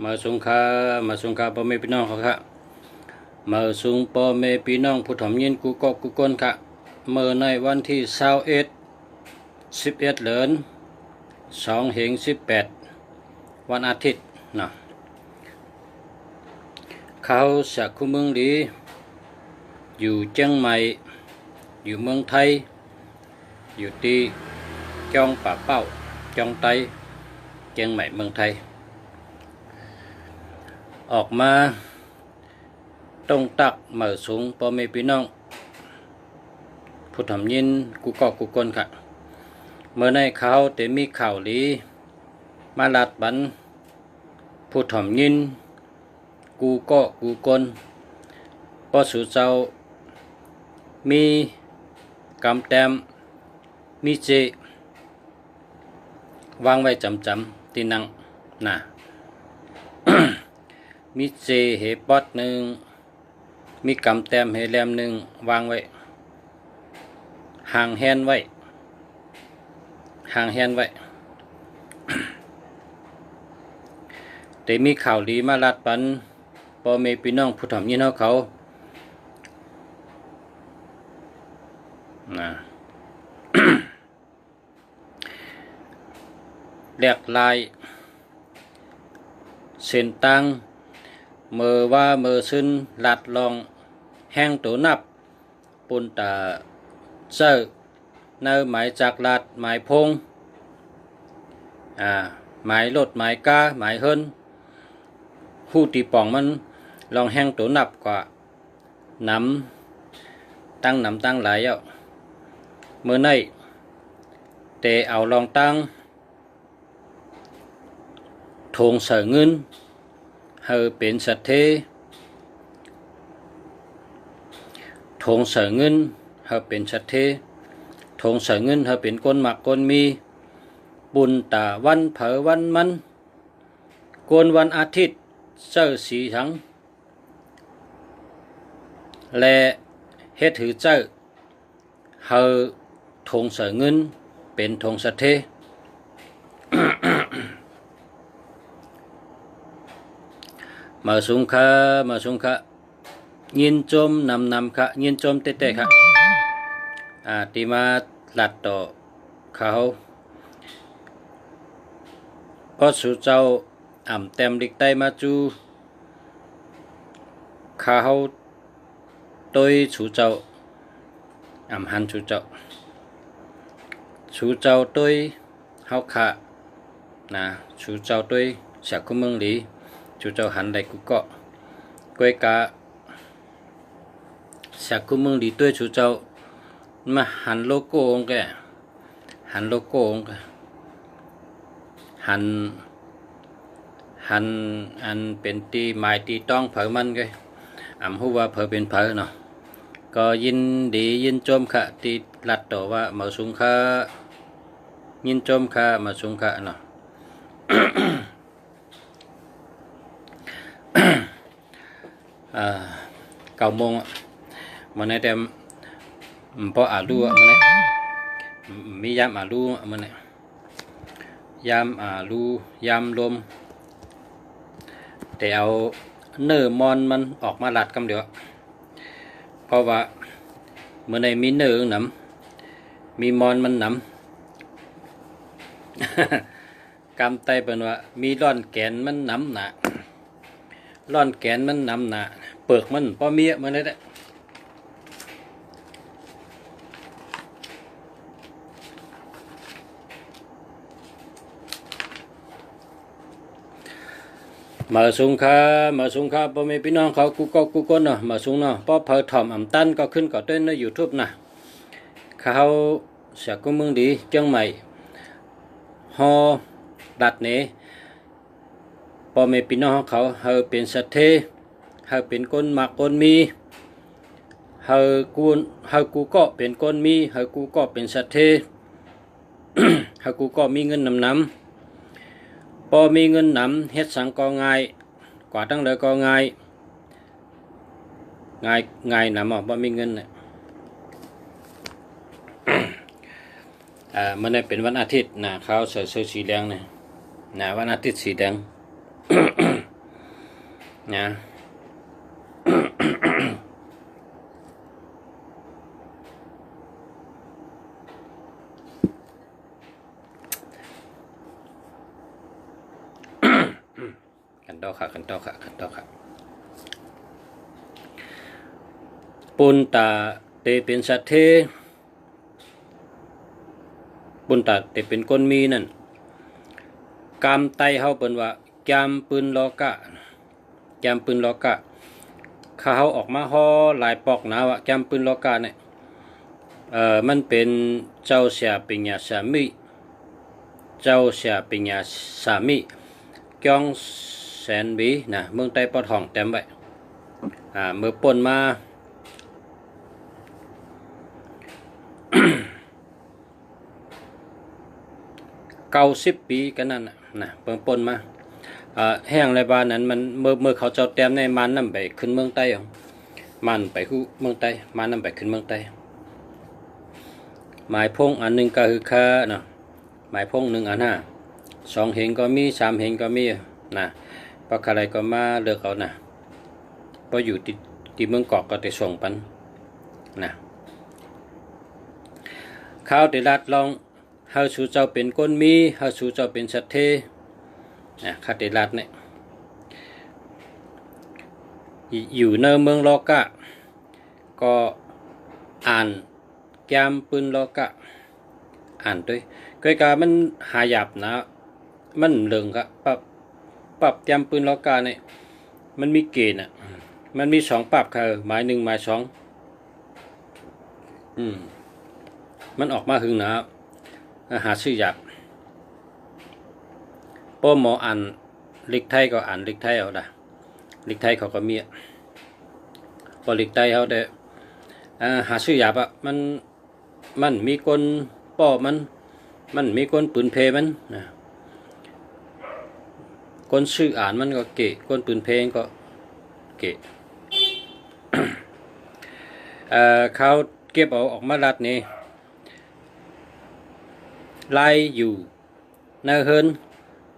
มาสุงคาพ่อแม่พี่น้องเขาค่ะมาสุงพ่อแม่พี่น้องผู้ถ่อมยินกูก็กูก้นค่ะเมื่อในวันที่11 เดือน2 เหง18วันอาทิตย์นะเขาสักคุเมืองดีอยู่เชียงใหม่อยู่เมืองไทยอยู่ที่จองป่าเป้าจองไตเชียงใหม่เมืองไทยออกมาต้องตักเหมือสูงพ่อแม่พี่น้องผู้ทำยินกูก็กูคนค่ะเมื่อในเขาแต่มีข่าวลีมาลัดบันผู้ทำยินกูก็กูคนพอสู่เจ้ามีกำแต้มมีเจวางไว้จำที่นั่งน่ะ มีเจเหปอดหนึ่งมีกำแต้มเหแหลมหนึ่งวางไว้ห่างแฮนไว้ แต่มีข่าวดีมาลัดปันพ่อแม่พี่น้องผู้ทำยินเขานะ แหลกลายเส้นตังเมื่อว่าเมื่อซึนลัดลองแห้งตัวนับปุ่นตาเซอร์เนื้อหมายจากลาดหมายพงหมายรถหมายกาหมายเฮินผู้ตีป่องมันลองแห้งตัวนับกว่าน้ำตั้งหลายเมื่อในเตะเอาลองตั้งทงเสือเงินเฮอเป็นสัตเททงเสือเงินเฮอเป็นสัตเททงเสือเงินเฮอเป็นก้นหมักก้นมีบุญตาวันเผอวันมันกวนวันอาทิตย์เจ้าสีทั้งและเฮ็ดถือเจ้าเฮอทงเสือเงินเป็นทงสัตเทมาสุงค่ะยินจมนำค่ะยินจมเตะค่ะที่มาหลัดต่อเขาก็สู่เจ้าอ่ำเต็มดิกไตมาจูเขาตัวสู่เจ้าอ่ำหันสู่เจ้าตัวเขาค่ะนะสู่เจ้าตัวเสียคุเมืองหลีchú cháu hắn đại cũng có quay cả sạc của mừng đi tuổi chú cháu mà hắn logo ông kìa hắnเป็นตีไม้ตีต้องเผอมันkìaหัวว่าเผอเป็นเผอเนาะก็ยินดียินจมค่ะตีหลัดต่อว่ามาสุงค่ะยินจมค่ะมาสุงค่ะเนาะ 9 โมงมันในแต่พออาลูมันในมียามอาลูมันในยามอาลูยามลมแต่เอาเนื้อมอนมันออกมาหลัดกำเดียวเพราะว่าเมื่อในมีเนื้อหนำมีมอนมันหนำ กำไตเป็นว่ามีร่อนแกนมันหนำหนาร่อนแกนมันนำหนาเปลือกมันพอเมียมันเลยได้มาสุงค่ะพ่อแม่พี่น้องเขากูก็กูก้นเนาะมาสุงเนาะพอเผาถ่อมอ่ำตันก็ขึ้นก็เต้นใน YouTube นะเขาเสียกูมึงดีเชียงใหม่ฮอดัดเนพ่อแม่พี่น้องเขาเฮาเป็นสัตเทเฮาเป็นก้นหมักก้นมีเฮากูก็เป็นก้นมีเฮากูก็เป็นสัตเท เฮากูก็มีเงินนำพอมีเงินนำเฮ็ดสังก็ง่ายกว่าตั้งเลยก็ง่ายนำบ่มีเงินเนี่ย มันได้เป็นวันอาทิตย์นะเขาใส่เสื้อสีแดงเนี่ยนะวันอาทิตย์สีแดง นะ ขันตอค่ะปุนตาเตเป็นสัตเทปุนตาเตเป็นก้นมีนั่นกามไตเฮาเปิ้นว่าแกมปืนลอกะเขาเฮาออกมาฮ้อหลายปอกนะว่าแกมปืนลอกะเนี่ยมันเป็นเจ้าเสียปิญญาสามีจ้องแสนบีนะเมืองใต้ปอทองเต็มไว้เมื่อป่นมา 90 ปีกันนั่นนะเปิ่งป่นมาแห้งไรบ้านนั้นมันเมื่อเขาเจ้าแต้มในมันนำไปขึ้นเมืองใต้มันไปคู่เมืองใต้มันนำไปขึ้นเมืองใต้หมายพงอันนึงก็คือค่าเนาะหมายพง1 อัน 5 2 เหงก็มี3 เหงก็มีนะปากอะไรก็มาเลือกเอานะพออยู่ที่เมืองเกาะก็ได้ส่งปันนะข้าวติรัดลองเฮาสู่เจ้าเป็นก้นมีเฮาสู่เจ้าเป็นสัตเทนะข้าติรัดเนี่ยอยู่ในเมืองลอกะก็อ่านแกมปืนลอกะอ่านด้วยก็การมันหายาบนะมันเหลืองครับปรับแกมปืนลอกะเนี่ยมันมีเกณฑ์มันมี2 ปรับค่ะหมาย 1หมาย 2มันออกมาหึงนะหาชื่อหยาบป้อหมออ่านลิกไทยก็อ่านลิกไทยเอาละลิกไทยเขาก็มีพอลิกไทยเขาได้หาชื่อหยาบมันมีคนป้อมันมีคนปืนเพมันนะคนชื่ออ่านมันก็เกะคนปืนเพก็เกะ เขาเก็บเอาออกมาลัดนี่ไล่อยู่นาเฮิน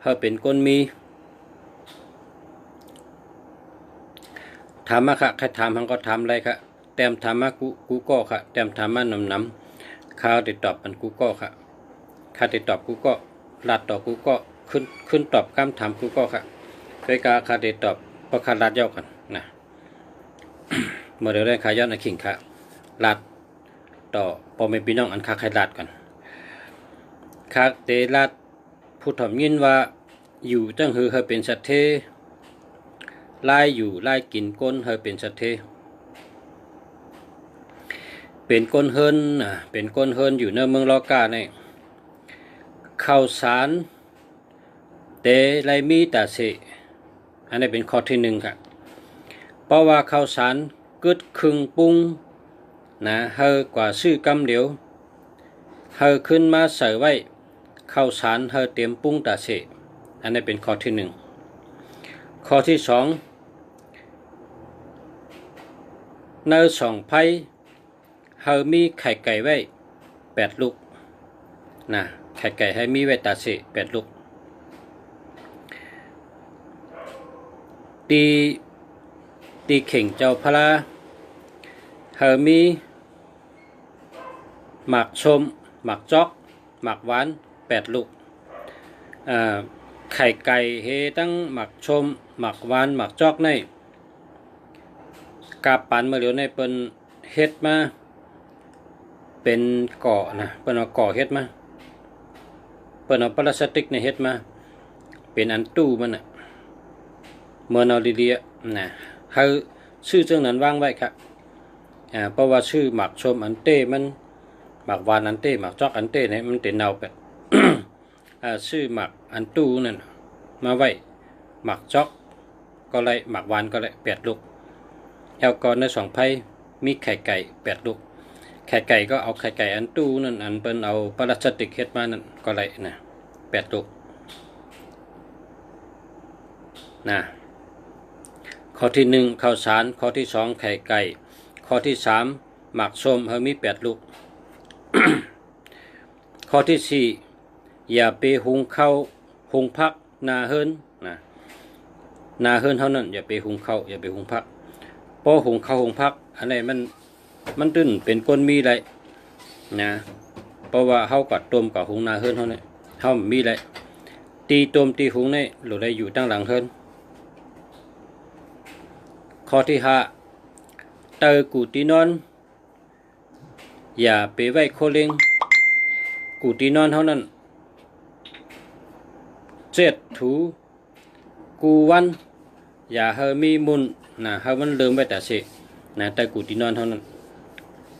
เฮาเป็นก้นมีถามมาค่ะใครถามหังก็ถามอะไรค่ะแต้มถามมากูก็ค่ะแต้มถามมานำข้าวติดตอบมันกูก็ค่ะข้าติดตอบกูก็ลัดต่อกูก็ขึ้นตอบคำถามกูก็ค่ะเคยกาข้าติดตอบเพราะข้าลัดย่อกันนะเมื่อเดี๋ยวได้ขายอดในขิงค่ะลัดต่อพอไม่พี่น้องอันค่าใครลัดกันค่าเตลัดผู้ถ่อมยินว่าอยู่ตั้งเฮอเป็นสัตเทไล่อยู่ไล่กินก้นเฮอเป็นสัตเทเป็นก้นเฮินเป็นก้นเฮินอยู่ในเมืองลอกาในข้าวสารเตไลมีตาเสอันนี้เป็นข้อที่1ครับเพราะว่าข้าวสารกึดครึ่งปุ้งนะเฮอกว่าซื้อกำเดียวเฮอขึ้นมาใส่ไว้ข้าวสารเฮอเตรียมปุ้งตาเสอันนี้เป็นข้อที่1ข้อที่2ใน2 ไผ่เฮามีไข่ไก่ไว้8 ลูกนะไข่ไก่ให้มีไว้ตาเส8 ลูกตีเข่งเจ้าพระเฮามีหมักชมหมักจอกหมักหวาน8 ลูกไข่ไก่เฮตั้งหมักชมหมักหวานหมักจอกในกาปันมาเหลียวในเปิ้นเฮ็ดมาเป็นเกาะนะเปิ้นเอาเกาะเฮ็ดมาเปิ้นเอาพลาสติกในเฮ็ดมาเป็นอันตู้มันเมื่อเอาดีๆนะเฮาชื่อจังนั้นวางไว้ครับเพราะว่าชื่อหมักชมอันเต้มันหมักหวานอันเต้หมักจอกอันเต้เนี่ยมันเป็นเนาเป็ด ชื่อหมักอันตู้นั่นมาไว้หมักจอกก็เลยหมักหวานก็เลย8 ลูกแล้วก็ใน2 ไผ่มีไข่ไก่8 ลูกไข่ไก่ก็เอาไข่ไก่อันตู้นั่นอันเป็นเอาพลาสติกเฮ็ดมานั่นก็เลยนะ8 ลูกนะข้อที่1ข้าวสารข้อที่2ไข่ไก่ข้อที่3หมักส้มเฮามี8 ลูก ข้อที่4อย่าไปหุงข้าวหุงผักนาเฮินนะ นาเฮือนเฮานั้นอย่าไปหุงข้าวอย่าไปหุงผักเพราะหุงข้าวหุงผักอันนี้มันตื้นเป็นก้นมีได้นะเพราะว่าเฮาก็ต้มกับหุงนาเฮือนเฮาเนี่ยเฮามีได้ตีต้มตีหุงนี่หรือได้อยู่ตั้งหลังเฮือนข้อที่5เตอกูตีนอนอย่าไปไว้โคเล็งกูตีนอนเฮานั้นเจ็ดถูกูวันอย่าเฮามีมุนนะเฮามันเริ่มไว้แต่เสนะแต่กูตีนอนเท่านั้น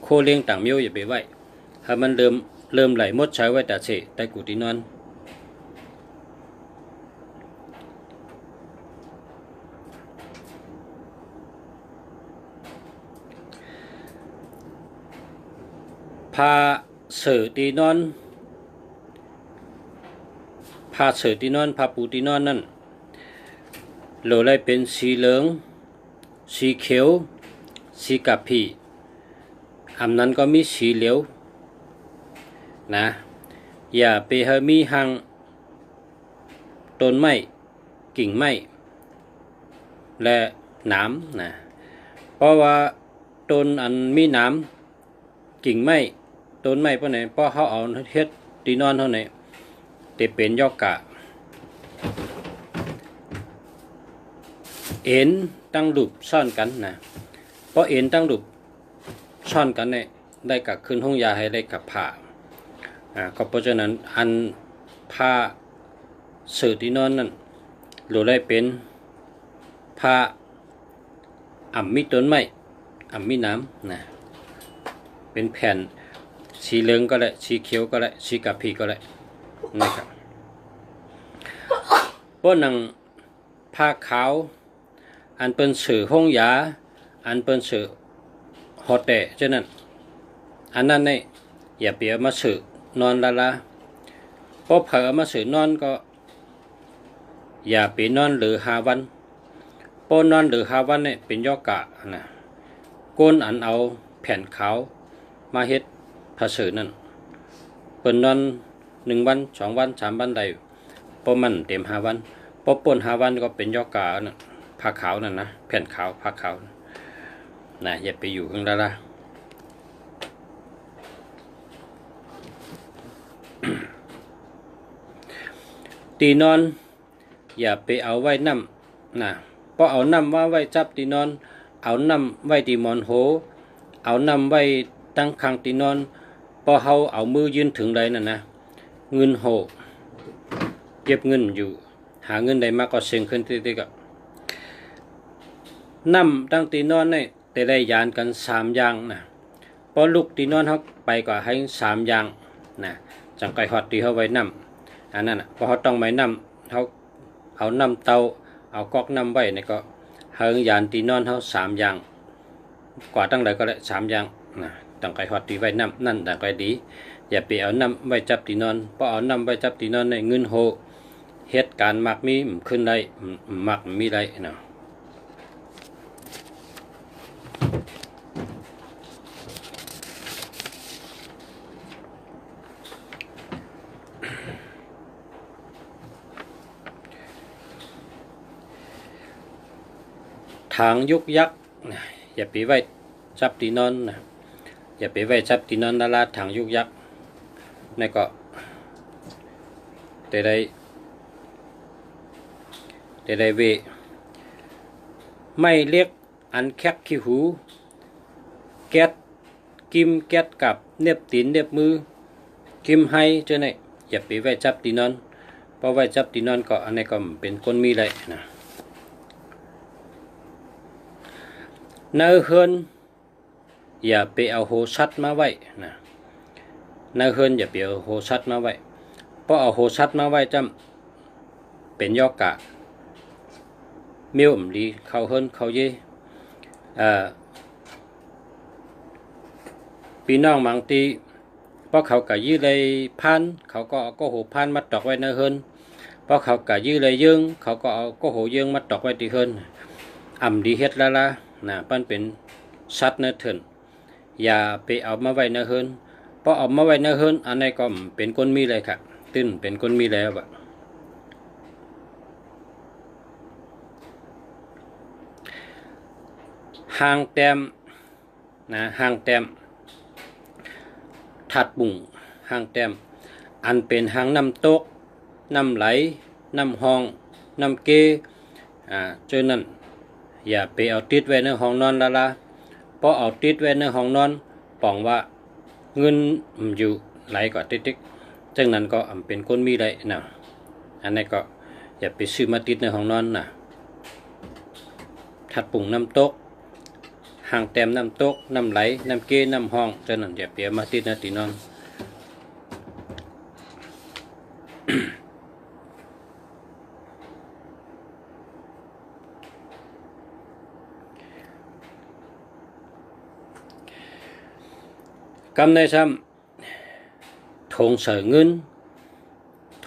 โคเลี้ยงต่างเมียวอย่าไปไว้เฮามันเริ่มไหลมดใช้ไว้แต่เสแต่กูตีนอนพาเสือตีนอนพาเสือตีนอนพาปูตีนอนนั่นโลเลยเป็นสีเหลืองสีเขียวสีกะพีอันนั้นก็มีสีเหลียวนะอย่าไปให้มีหางต้นไม้กิ่งไม้และหนามนะเพราะว่าต้นอันมีหนามกิ่งไม้ต้นไม้เพราะไหนเพราะเขาเอาเฮ็ดตีนอนเท่าไหนแต่เป็นยอกกะเอ็นตั้งรูปซ่อนกันนะเพราะเอ็นตั้งรูปซ่อนกันเนี่ยได้กับขึ้นห้องยาให้ได้กับผ้าก็เพราะฉะนั้นอันผ้าเสื่อที่นอนนั่นหรือได้เป็นผ้าอ่ำมีต้นไม้อ่ำมีน้ำนะเป็นแผ่นสีเหลืองก็ได้สีเขียวก็ได้สีกะพีก็ได้นะครับเพราะหนังผ้าขาวอันเป็นสื่อห้องยาอันเป็นสื่อฮอตแต่ฉะนั้นอันนั้นเนี่ยอย่าเปียมาสื่อนอนละเพราะเผลอมาสื่อนอนก็อย่าไปนอนหรือ5 วันเพราะนอนหรือ5 วันเนี่ยเป็นยอกะนะก้นอันเอาแผ่นขาวมาเฮ็ดผ้าสื่อนั่นเปิดนอน1 วัน2 วัน3 วันได้เพราะมันเต็ม5 วันเพราะป่น5 วันก็เป็นยอกะนะผ้าขาวนั่นนะแผ่นขาวผ้าขาวนะอย่าไปอยู่ข้างละตีนอนอย่าไปเอาไว้น้ำนะเพราะเอาน้ำว่าไว้จับตีนอนเอาน้ำไว้ตีมอนโหเอาน้ำไว้ตั้งข้างตีนอนเพราะเขาเอามือยืนถึงใดนั่นนะเงินโหเก็บเงินอยู่หาเงินได้มากก็เสียงขึ้นติ๊กน้ำตั้งตีนอนเนี่ยแต่ได้ยานกัน3 อย่างนะพอลูกตีนอนเขาไปก็ให้3 อย่างนะจังไก่ฮอดตีเขาไว้น้ำอันนั้นนะพอเขาต้องไว้น้ำเขาเอาน้ำเตาเอาก๊อกน้ำไว้เนี่ยก็เฮงยานตีนอนเขา3 อย่างกว่าตั้งใดก็ได้3 อย่างนะจังไก่ฮอดตีไว้น้ำนั่นจังไก่ดีอย่าไปเอาน้ำไว้จับตีนอนเพราะเอาน้ำไว้จับตีนอนในเงินโหเหตุการณ์มักมีขึ้นได้มักมีได้นะทางยุกยักอย่าไปไว้จับตีนอนนะอย่าไปไว้จับตีนอนลาทางยุกยักนี่ก็แต่ได้เวไม่เรียกอันแคกขี้หูแก๊สกิมแก๊สกับเน็บตีนเน็บมือกิมให้เจ้าไหนอย่าไปไว้จับตีนอนเพราะไว้จับตีนอนก็อันนี้ก็เป็นคนมีเลยนะเนื้อเฮือนอย่าไปเอาโหชัดมาไว้นะเนื้อเฮือนอย่าไปเอาโหชัดมาไว้เพราะเอาโหชัดมาไว้จำเป็นยอกะเมียวดีเขาเฮือนเขาเย่พี่น้องบางทีเพราะเขากะยื้อเลยพันเขาก็เอาก็โหพันมาตอกไว้เนื้อเฮือนเพราะเขากะยื้อเลยยื่งเขาก็เอาก็โหยื่งมาตอกไว้ที่เฮือนดีเฮ็ดละนะปั้นเป็นสัตว์เนื้อเถินอย่าไปเอามาไว้เนื้อเฮินเพราะเอามาไว้เนื้อเฮินอันนี้ก็เป็นคนมีเลยครับตื้นเป็นคนมีแล้วบะ หางแต้มนะหางแต้มถัดบุ่งหางแต้มอันเป็นหางน้ำตกน้ำไหลน้ำห้องน้ำเกจนนั้นอย่าไปเอาติดไว้ในห้องนอนละเพราะเอาติดไว้ในห้องนอนป้องว่าเงินอยู่ไหลก็ติ๊กๆจังนั้นก็เป็นคนมีได้นะอันนี้ก็อย่าไปซื้อมาติดในห้องนอนนะถัดปุ่งน้ำตกหางแต้มน้ำตกน้ำไหลน้ำเกน้ำห้องจังนั้นอย่าไปเอามาติดในที่นอนกำในซ้ำถงเสือเงิน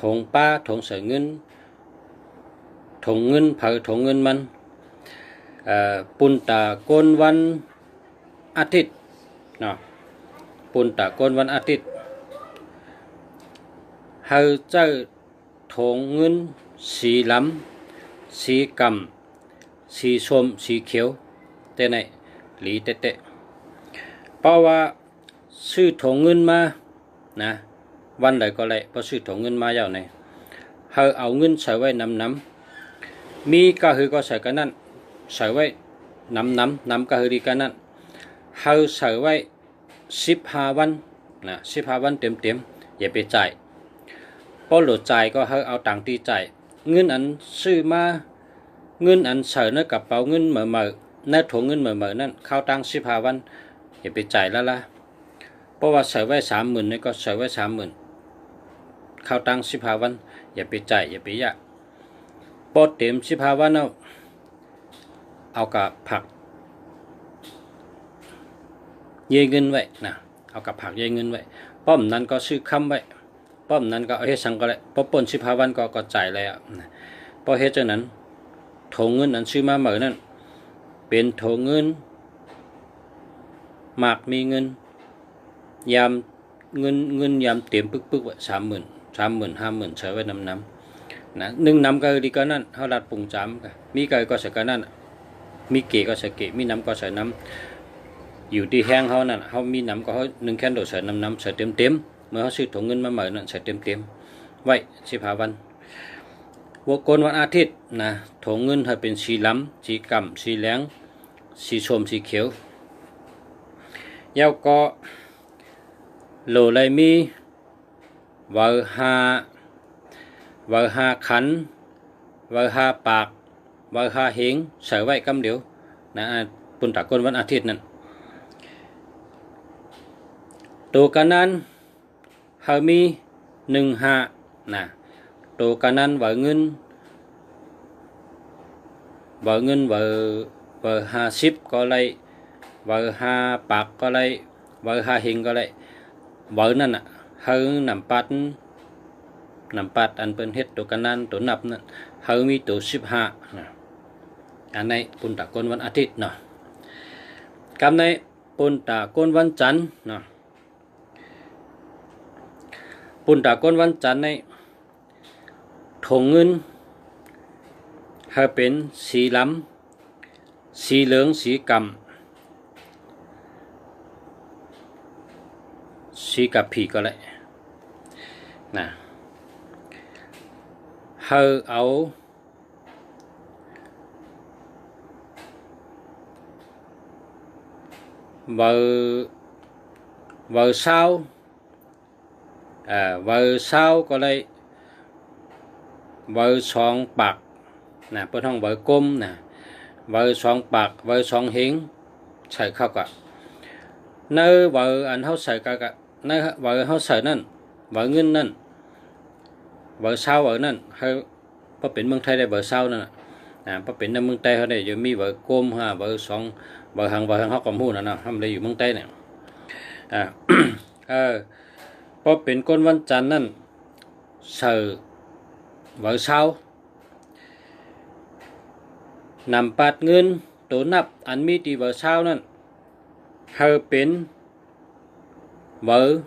ถงป้าถงเสือเงินถงเงินเผาถงเงินมันปุนตาโกนวันอาทิตย์เนาะปุนตาโกนวันอาทิตย์เฮาเจ้าถงเงินสีล้ำสีกำสีส้มสีเขียวแต่ไหนหลีเตะเพราะว่าซื้อถงเงินมานะวันใดก็เลยพอซื้อถงเงินมาอย่างไหนเฮาเอาเงินใส่ไว้น้ำมีก็คือก็ใส่กันนั่นใส่ไว้น้ำก็คือดีกันนั่นเฮาใส่ไว้15 วันนะ15 วันเต็มอย่าไปจ่ายพอหลุดจ่ายก็เฮาเอาตังค์ที่จ่ายเงินอันซื้อมาเงินอันใส่ในกระเป๋าเงินเหม่อในถุงเงินเหม่อนั่นเข้าตังค์15 วันอย่าไปจ่ายแล้วล่ะเพราะว่าใส่ไว้30,000นี่ก็ใส่ไว้30,000เข้าตังค์15 วันอย่าไปจ่ายอย่าไปยะพอเต็ม15 วันเอากับผักเยเงินไว้นะเอากับผักเยเงินไว้ป้อมนั้นก็ซื้อค้ำไว้ป้อมนั้นก็เอาเฮ็ดสังก็เลยพอปน15 วันก็จ่ายแล้วนะพอเฮ็ดจังนั้นถงเงินนั้นซื้อมาเหมือนนั้นเป็นถงเงินหมากมีเงินยามเงินยามเต็มปึกไว้30,000 50,000ใช้ไว้น้ำนะ1 น้ำก็ดีก็นั่นเฮารัดปุ่งจามก็มีก็ใส่ก็นั่นมีเกก็ใส่เกมีน้ำก็ใส่น้ำอยู่ที่แห้งเฮานั่นเฮามีน้ำก็เฮา1 แคนโดใส่น้ำใส่เต็มเมื่อเฮาซื้อถุงเงินมาเหมือนนั่นใส่เต็มไว้15 วันวัวโกนวันอาทิตย์นะถุงเงินให้เป็นสีล้ำสีกำสีแหลงสีส้มสีเขียวเย้าก็โหลเลยมีวาหาขันวาหาปากวาหาเหงใส่ไว้กำเดียวนะปุ่นตะกนวันอาทิตย์นั่นตัวกันนั้นเฮามี15นะตัวกันนั้นวาเงินวา50ก็เลยวาหาปากก็เลยวาหาเหงก็เลยวานั่นเฮานำปัดอันเป็นเฮ็ดตัวกันนั้นตัวนับนั่นเฮามีตัว15นะอันในปุ่นตะกนวันอาทิตย์เนาะกำในปุ่นตะกนวันจันทร์เนาะปุ่นตะกนวันจันทร์ในถงเงินเฮาเป็นสีล้ำสีเหลืองสีกำสีกับผีก็เลยนะเฮาเอาเบอร์เศร้าเบอร์เศร้าก็เลยเบอร์2 ปากนะเปิดห้องเบอร์กลมนะเบอร์2 ปากเบอร์2 เหงใส่เข้ากับในเบอร์อันเฮาใส่กับในเบอร์เฮาใส่นั่นเบอร์เงินนั่นเบอร์เศร้าเบอร์นั่นเฮาพอเป็นเมืองไทยได้เบอร์เศร้านั่นพอเป็นในเมืองไทยเขาได้จะมีเบอร์กลมเบอร์2 เบอร์หางเขาก็ฮู้นะทำได้อยู่เมืองไทยเนี่ยพอเป็นก้นวันจันทร์นั่นใส่เบอร์เศร้านำปัดเงินตัวนับอันมีที่เบอร์เศร้านั่นเฮาเป็นเบอร์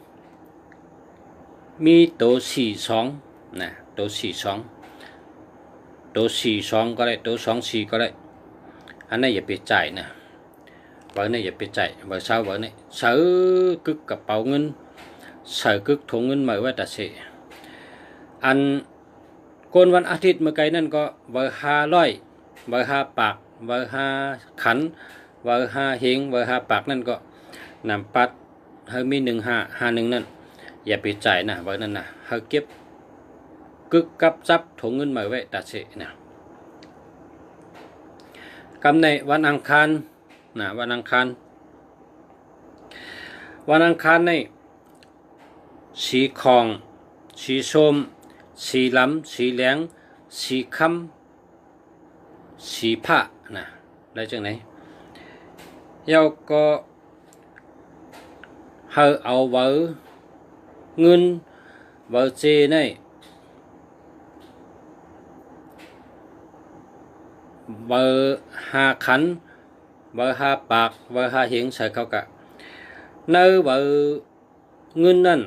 มีตัว42นะตัว42ก็ได้ตัว24ก็ได้อันนั้นอย่าไปจ่ายนะ vợ này giờ bị chạy vợ sau vợ này sở cực cặp bảo ngân sở cực thủng ngân mở với ta sẽ anhคนวันอาทิตย์เมื่อไกลนั่นก็เบอร์500เบอร์5ปากเบอร์5ขันเบอร์5เฮงเบอร์5ปากนั่นก็นำปัดเฮามี1551นั่นอย่าไปจ่ายนะเบอร์นั้นนะเฮาเก็บกึกกับจับถุงเงินมาไว้ตัดเสนะกำในวันอังคารนะวันอังคารในสีคองสีส้มสีล้ำสีเหลืองสีคำสีผ้านะได้จังไหนเย้าก็เฮาเอาเบอร์เงินเบอร์เจนี่เบอร์5ขันเบอร์5ปากเบอร์5เหียงใส่เข้ากะในเบอร์เงินนั่น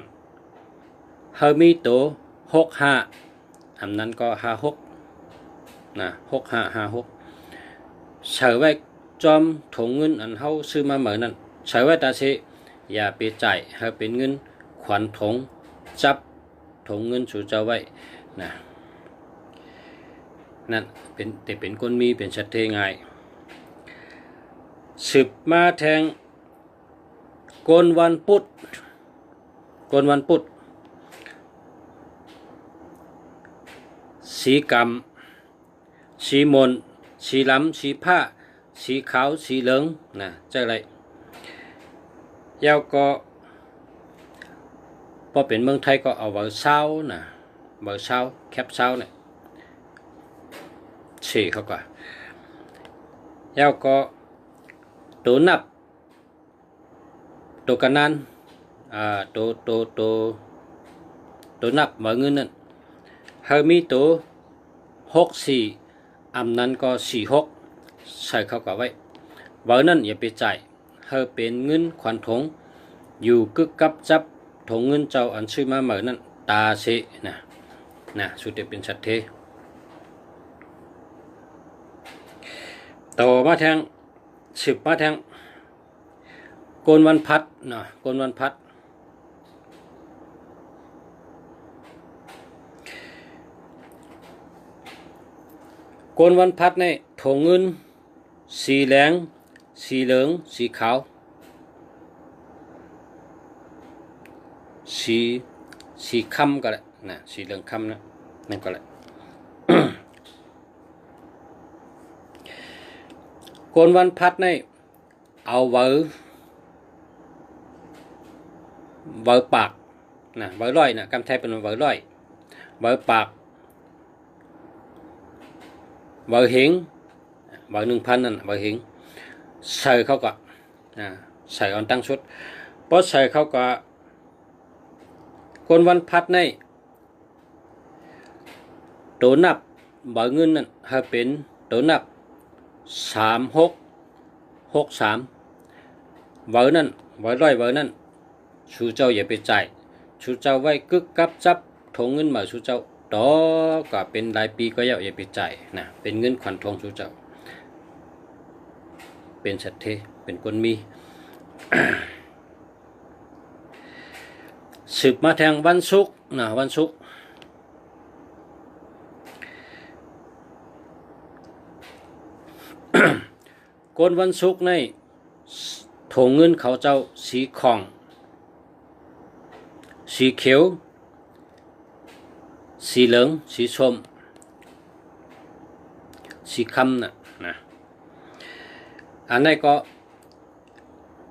เฮามีตัว65อันนั้นก็56นะ6556ใส่ไว้จอมถุงเงินอันเฮาซื้อมาเหมือนนั้นใส่ไว้ตาสิอย่าไปจ่ายให้เป็นเงินขวัญถุงจับถุงเงินสู่เจ้าไว้นะนั่นเป็นคนมีเป็นชัดเทง่ายสืบมาแทงโกนวันพุธสีกำสีมนสีล้ำสีผ้าสีขาวสีเหลืองนะใจไรยาวก็พอเป็นเมืองไทยก็เอาเบอร์เช้านะเบอร์เช้าแคปเช้าเนี่ยสี่เขาก็ยาวก็ตัวนับตัวกันนั้นตัวนับเบอร์เงินนั่นเฮามีตัว64อันนั้นก็46ใส่เข้ากับไว้เบอร์นั้นอย่าไปจ่ายเฮาเป็นเงินขวัญถุงอยู่กึกกับจับถุงเงินเจ้าอันซื้อมาเหมือนนั้นตาเสนะสุดที่เป็นชัดเทต่อมาแทงสืบมาแทงโกนวันพัดนะโกนวันพัดโกนวันพัดในถุงเงินสีแดงสีเหลืองสีขาวสีค่ำก็ได้นะสีเหลืองค่ำนะนั่นก็ได้ โกนวันพัดในเอาเบอร์ปากนะเบอร์ร้อยนะกำไทยเป็นเบอร์ร้อยเบอร์ปากเบอร์เฮงเบอร์1,000นั่นเบอร์เฮงใส่เข้าก็ใส่อันตั้งชุดพอใส่เข้าก็คนวันพัดในตัวนับเบอร์เงินนั่นให้เป็นตัวนับ3663เบอร์นั่นเบอร์ร้อยเบอร์นั่นชูเจ้าอย่าไปจ่ายชูเจ้าไว้กึกกับจับถุงเงินมาชูเจ้าต่อก็เป็นรายปีก็อย่าไปจ่ายนะเป็นเงินขวัญทองชูเจ้าเป็นสัตเทเป็นคนมี สืบมาแทงวันศุกร์นะวันศุกร์โกนวันศุกร์ในถุงเงินเขาเจ้าสีของสีเขียวสีเหลืองสีส้มสีคำนะอันนี้ก็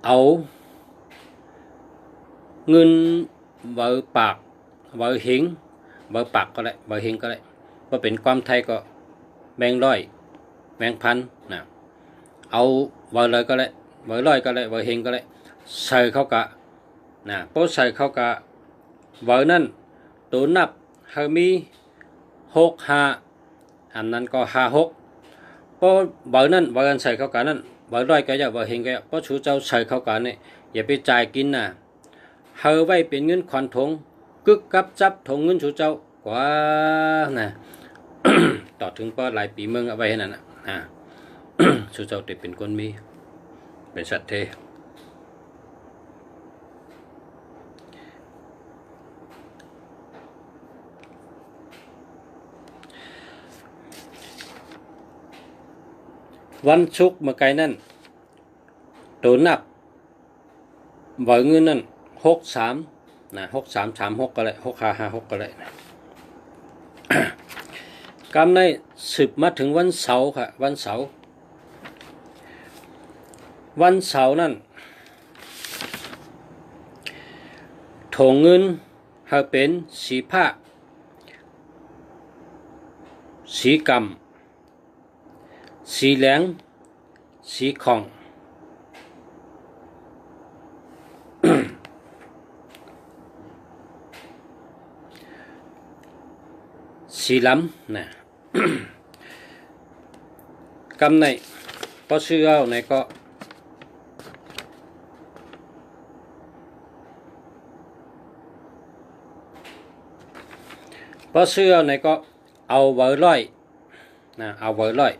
เอาเงินเบอร์ปากเบอร์หิงเบอร์ปากก็ได้เบอร์หิงก็ได้ว่าเป็นความไทยก็แบงค์ร้อยแบงค์พันนะเอาเบอร์เลยก็ได้เบอร์ร้อยก็ได้เบอร์หิงก็ได้ใส่เข้ากะนะพอใส่เข้ากะเบอร์นั้นตัวนับเฮามี65อันนั้นก็56พอเบอร์นั้นเบอร์ใส่เข้ากะนั้นเบอร์ร้อยก็อย่าเบอร์หิงก็อย่าพอชูเจ้าใส่เข้ากะนี่อย่าไปจ่ายกินนะเฮาไว้เป็นเงินขวัญถุงกึกกับจับถุงเงินชูเจ้ากว่านะ ต่อถึงก็หลายปีเมืองเอาไว้นั่นนะชูเจ้าติดเป็นคนมี เป็นสัตว์เทวันศุกร์เมื่อไกลนั่นตัวนับบ่อยเงินนั่น63นะ6336ก็เลย6556ก็เลยนะกำในสืบมาถึงวันเสาร์ค่ะวันเสาร์นั่นถงเงินให้เป็นสีผ้าสีกำสีแหลงสีของ สีล้ำนะ กำในพอซื้อเอาในก็พอซื้อเอาในก็เอาเบอร์ร้อยนะเอาเบอร์ร้อย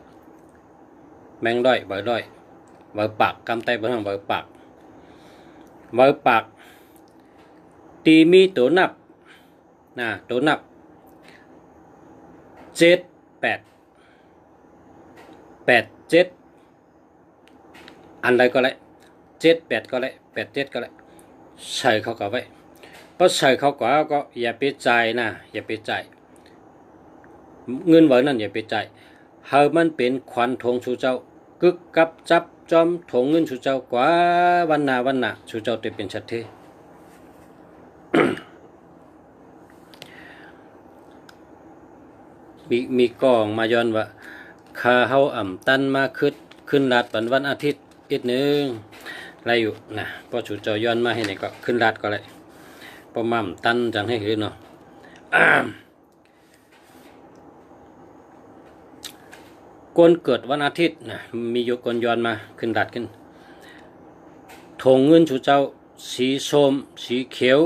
แมงร้อยเบอร์ร้อยเบอร์ปากกำไตเบอร์ห้องเบอร์ปากตีมีตัวนับนะตัวนับ7 8 อันใดก็ได้7 8ก็ได้8 7ก็ได้ใส่เข้ากับไว้พอใส่เข้าก็อย่าไปจ่ายนะอย่าไปจ่ายเงินไว้นั่นอย่าไปจ่ายเฮามันเป็นขวัญทงสู่เจ้ากึกกับจับจอมถงเงินสู่เจ้ากว่าวันหน้าสู่เจ้าจะเป็นชัดเท มีกองมาย้อนว่าค่าเฮาอ่ำตันมาขึ้นลาดวันอาทิตย์อีกนึงไรอยู่นะพอสู่เจ้าย้อนมาให้นี่ก็ขึ้นลาดก็เลยพอมั่มตันจังให้คือเนาะ คนเกิดวันอาทิตย์นะมีอยู่คนย้อนมาขึ้นลาดขึ้นถงเงินสู่เจ้าสีส้มสีเขียว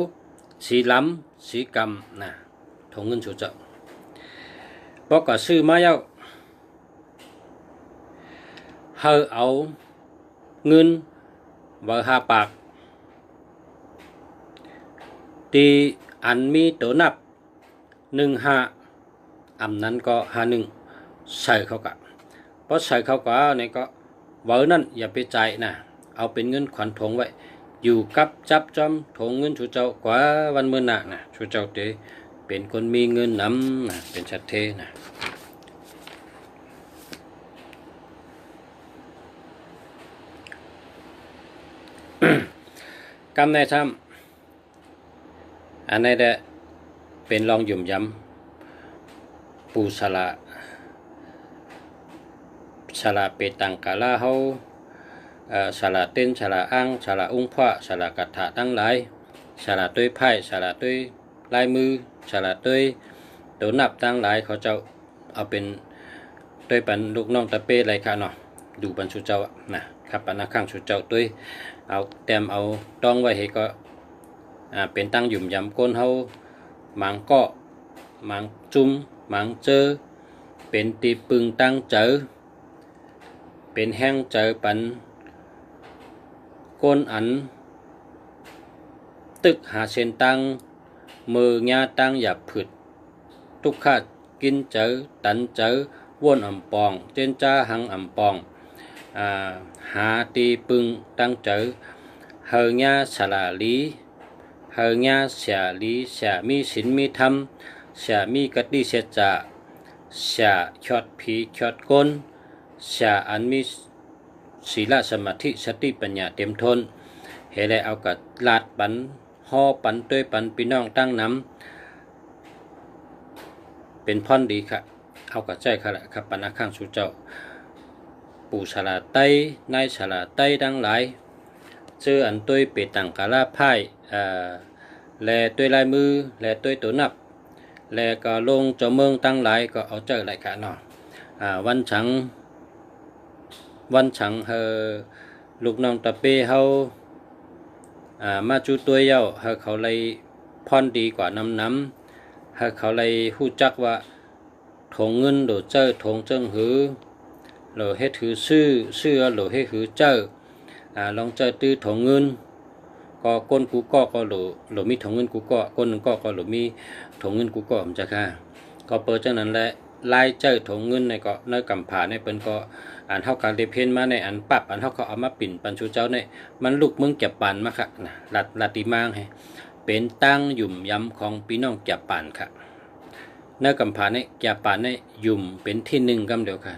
สีล้ำสีกำนะถงเงินสู่เจ้าพอก็ซื้อมาแล้วเฮาเอาเงินเบอร์5 ปากตีอันมีตัวนับ15อันนั้นก็51ใส่เข้ากับพอใส่เข้ากับนี่ก็เบอร์นั้นอย่าไปจ่ายนะเอาเป็นเงินขวัญถงไว้อยู่กับจับจอมถงเงินชูเจ้ากว่าวันมื้อหน้านะชูเจ้าเตเป็นคนมีเงินนำนะเป็นชัดเทนะกำในทำอันนี้ได้เป็นลองหยุ่มย้ำปูสละเปตังกาลาเฮาสละเต้นสละอ้างสละอุ้งพระสละกัตถะตั้งหลายสละต้วยไพ่สละต้วยลายมือสละต้วยตัวนับตั้งหลายเขาเจ้าเอาเป็นต้วยปันลูกน้องตะเป้ไรค่ะเนาะดูปันสุเจ้านะครับปันข้างสุเจ้าต้วยเอาแต้มเอาต้องไว้ให้ก็เป็นตั้งหยุ่มยำก้นเฮาหมังเกาะหมังจุ้มหมังเจอเป็นตีปึงตั้งเจอเป็นแห้งเจอปันก้นอันตึกหาเส้นตั้งมือญาตั้งหยาบผึดทุกขากินเจอตันเจอว่นอ่ำปองเจนจ้าหังอ่ำปองหาตีปึงตั้งเจอเฮญาสลาลีเฮญาเสียลีเสียมีศีลมีธรรมเสียมีกติเสจจะเสียชอดผีชอดก้นเสียอันมีศีลสมาธิสติปัญญาเต็มทนเฮเลยเอากัดลาดปันห่อปันต้วยปันพี่น้องตั้งน้ำเป็นพ่อนดีค่ะเอากัดใจค่ะแหละครับปันข้างสู่เจ้าปู่สลาไต้นายสลาไต้ดังหลายเจออันต้วยเปตังกาลาไพ่แลต้วยลายมือแลต้วยตัวนับแลก็ลงเจ้าเมืองตั้งหลายก็เอาเจอหลายค่ะเนาะวันฉังลูกน้องตะเป้เฮามาจูตัวเย้าเฮาเขาเลยพรดีกว่าน้ำเฮาเขาเลยฮู้จักว่าถงเงินโดเจอถงเจิงหือโหลเฮ็ดหือซื้อโหลเฮ็ดหือเจอ ลองเจอตื้อถงเงินก็ก้นกูก็หรือมีถงเงินกูก็ก้นนึงก็หรือมีถงเงินกูก็มันจะค่ะก็เปิดจากนั้นแหละไล่เจอถงเงินในก็ในกำผาในเปิ้นก็อันเท่าการเดเพนมาในอันปรับอันเท่าเขาเอามาปิ่นปันชูเจ้าเนี่ยมันลูกมึงเก็บปันมาค่ะนะลาติมางให้เป็นตั้งหยุ่มย้ำของพี่น้องเก็บปันค่ะในกำผาในเก็บปันในหยุ่มเป็นที่หนึ่งกำเดียวค่ะ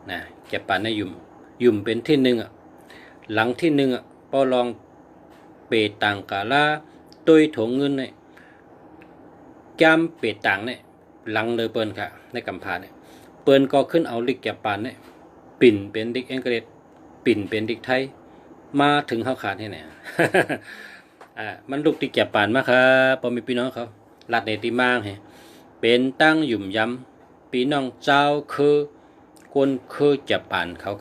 นะเก็บปันในหยุ่มเป็นที่หนึ่งหลังที่หนึ่งพอลองเปต่างกาลาตุยถงเงินเนี่ยแก้มเปต่างเนี่ยหลังเลยเปิ้นค่ะในกำผาเนี่ยเปิ้นก็ขึ้นเอาลิกเก็บปันเนี่ยปิ่นเป็นดิกอังกฤษปิ่นเป็นดิกไทยมาถึงเขาขาดให้เนี่ย มันลูกติเก็บปานมาครับพอมีพี่น้องเขาลัดในตีมางให้เป็นตั้งหยุ่มย้ำพี่น้องเจ้าคือคนคือเก็บปานเขา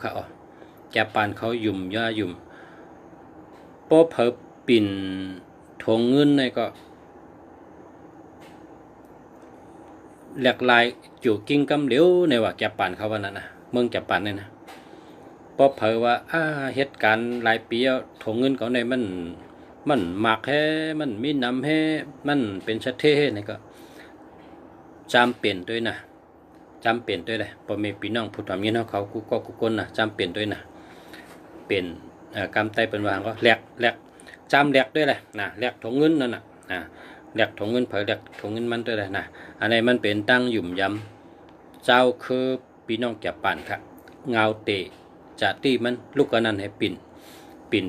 เก็บปานเขาหยุ่มย่าหยุ่มพอเผอปิ่นทงเงินนี่ก็หลากหลายจู่กิ้งกำเหลียวในว่าเก็บปานเขาวันนั้นนะเมืองเก็บปานนี่นะพอเผอว่าเหตุการณ์หลายปีทงเงินเขาในมันหมักแฮ่มันมีน้ำแฮ่มันเป็นชัดเท่นี่ก็จำเปลี่ยนด้วยนะจำเปลี่ยนด้วยเลยพอมีพี่น้องผู้ทำยินเขากูก็กูคนนะจำเปลี่ยนด้วยนะเปลี่ยนกำไตเป็นวางก็แหลกจำแหลกด้วยเลยนะแหลกถงเงินนั่นน่ะแหลกถงเงินเผยแหลกถงเงินมันด้วยเลยนะอันนี้มันเป็นตั้งหยุ่มย้ำเจ้าคือพี่น้องแก่ปั่นครับเงาเตะจะตีมันลูกกระนั้นให้ปิ่น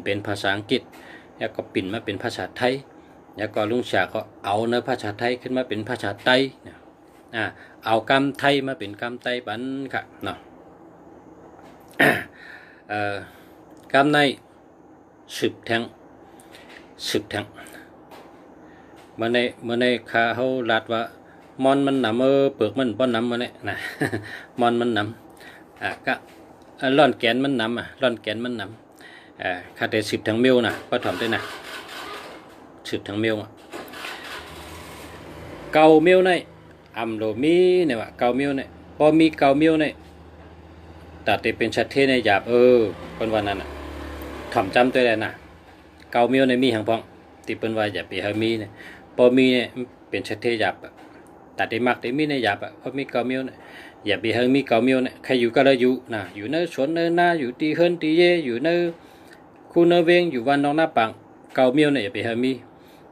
เป็นภาษาอังกฤษแล้วก็ปิ่นมาเป็นภาษาไทยแล้วก็ลุงชาก็เอาเนื้อภาษาไทยขึ้นมาเป็นภาษาไต้เอากำไทยมาเป็นกำไต้ปันค่ะเนาะกำในสืบแทงเมื่อในข้าเขาลัดว่ามอนมันหนำเปลือกมันป้อนน้ำมาเนี่ยนะ มอนมันหนำก็ร่อนแกนมันหนำร่อนแกนมันหนำข้าแต่สืบแทงเมียวนะก็ทำได้นะสืบแทงเมียวเกาเมียวในอัมโลมีเนี่ยว่าเกาเมียวเนี่ยพอมีเกาเมียวเนี่ยแต่เป็นชัดเทในหยาบคนวันนั้นทำจำตัวได้นะเกาเมียวในมีหังพองติเป็นว่าอย่าไปหามีเนี่ยพอมีเนี่ยเป็นชัดเทหยาบแต่ได้มักได้มีในหยาบพอมีเกาเมียวเนี่ยอย่าไปหามีเกาเมียวเนี่ยใครอยู่ก็เลยอยู่นะอยู่ในสวนในนาอยู่ตีเฮิรนตีเยอยู่ในคูเนเวงอยู่วันน้องหน้าปังเกาเมียวเนี่ยอย่าไปหามี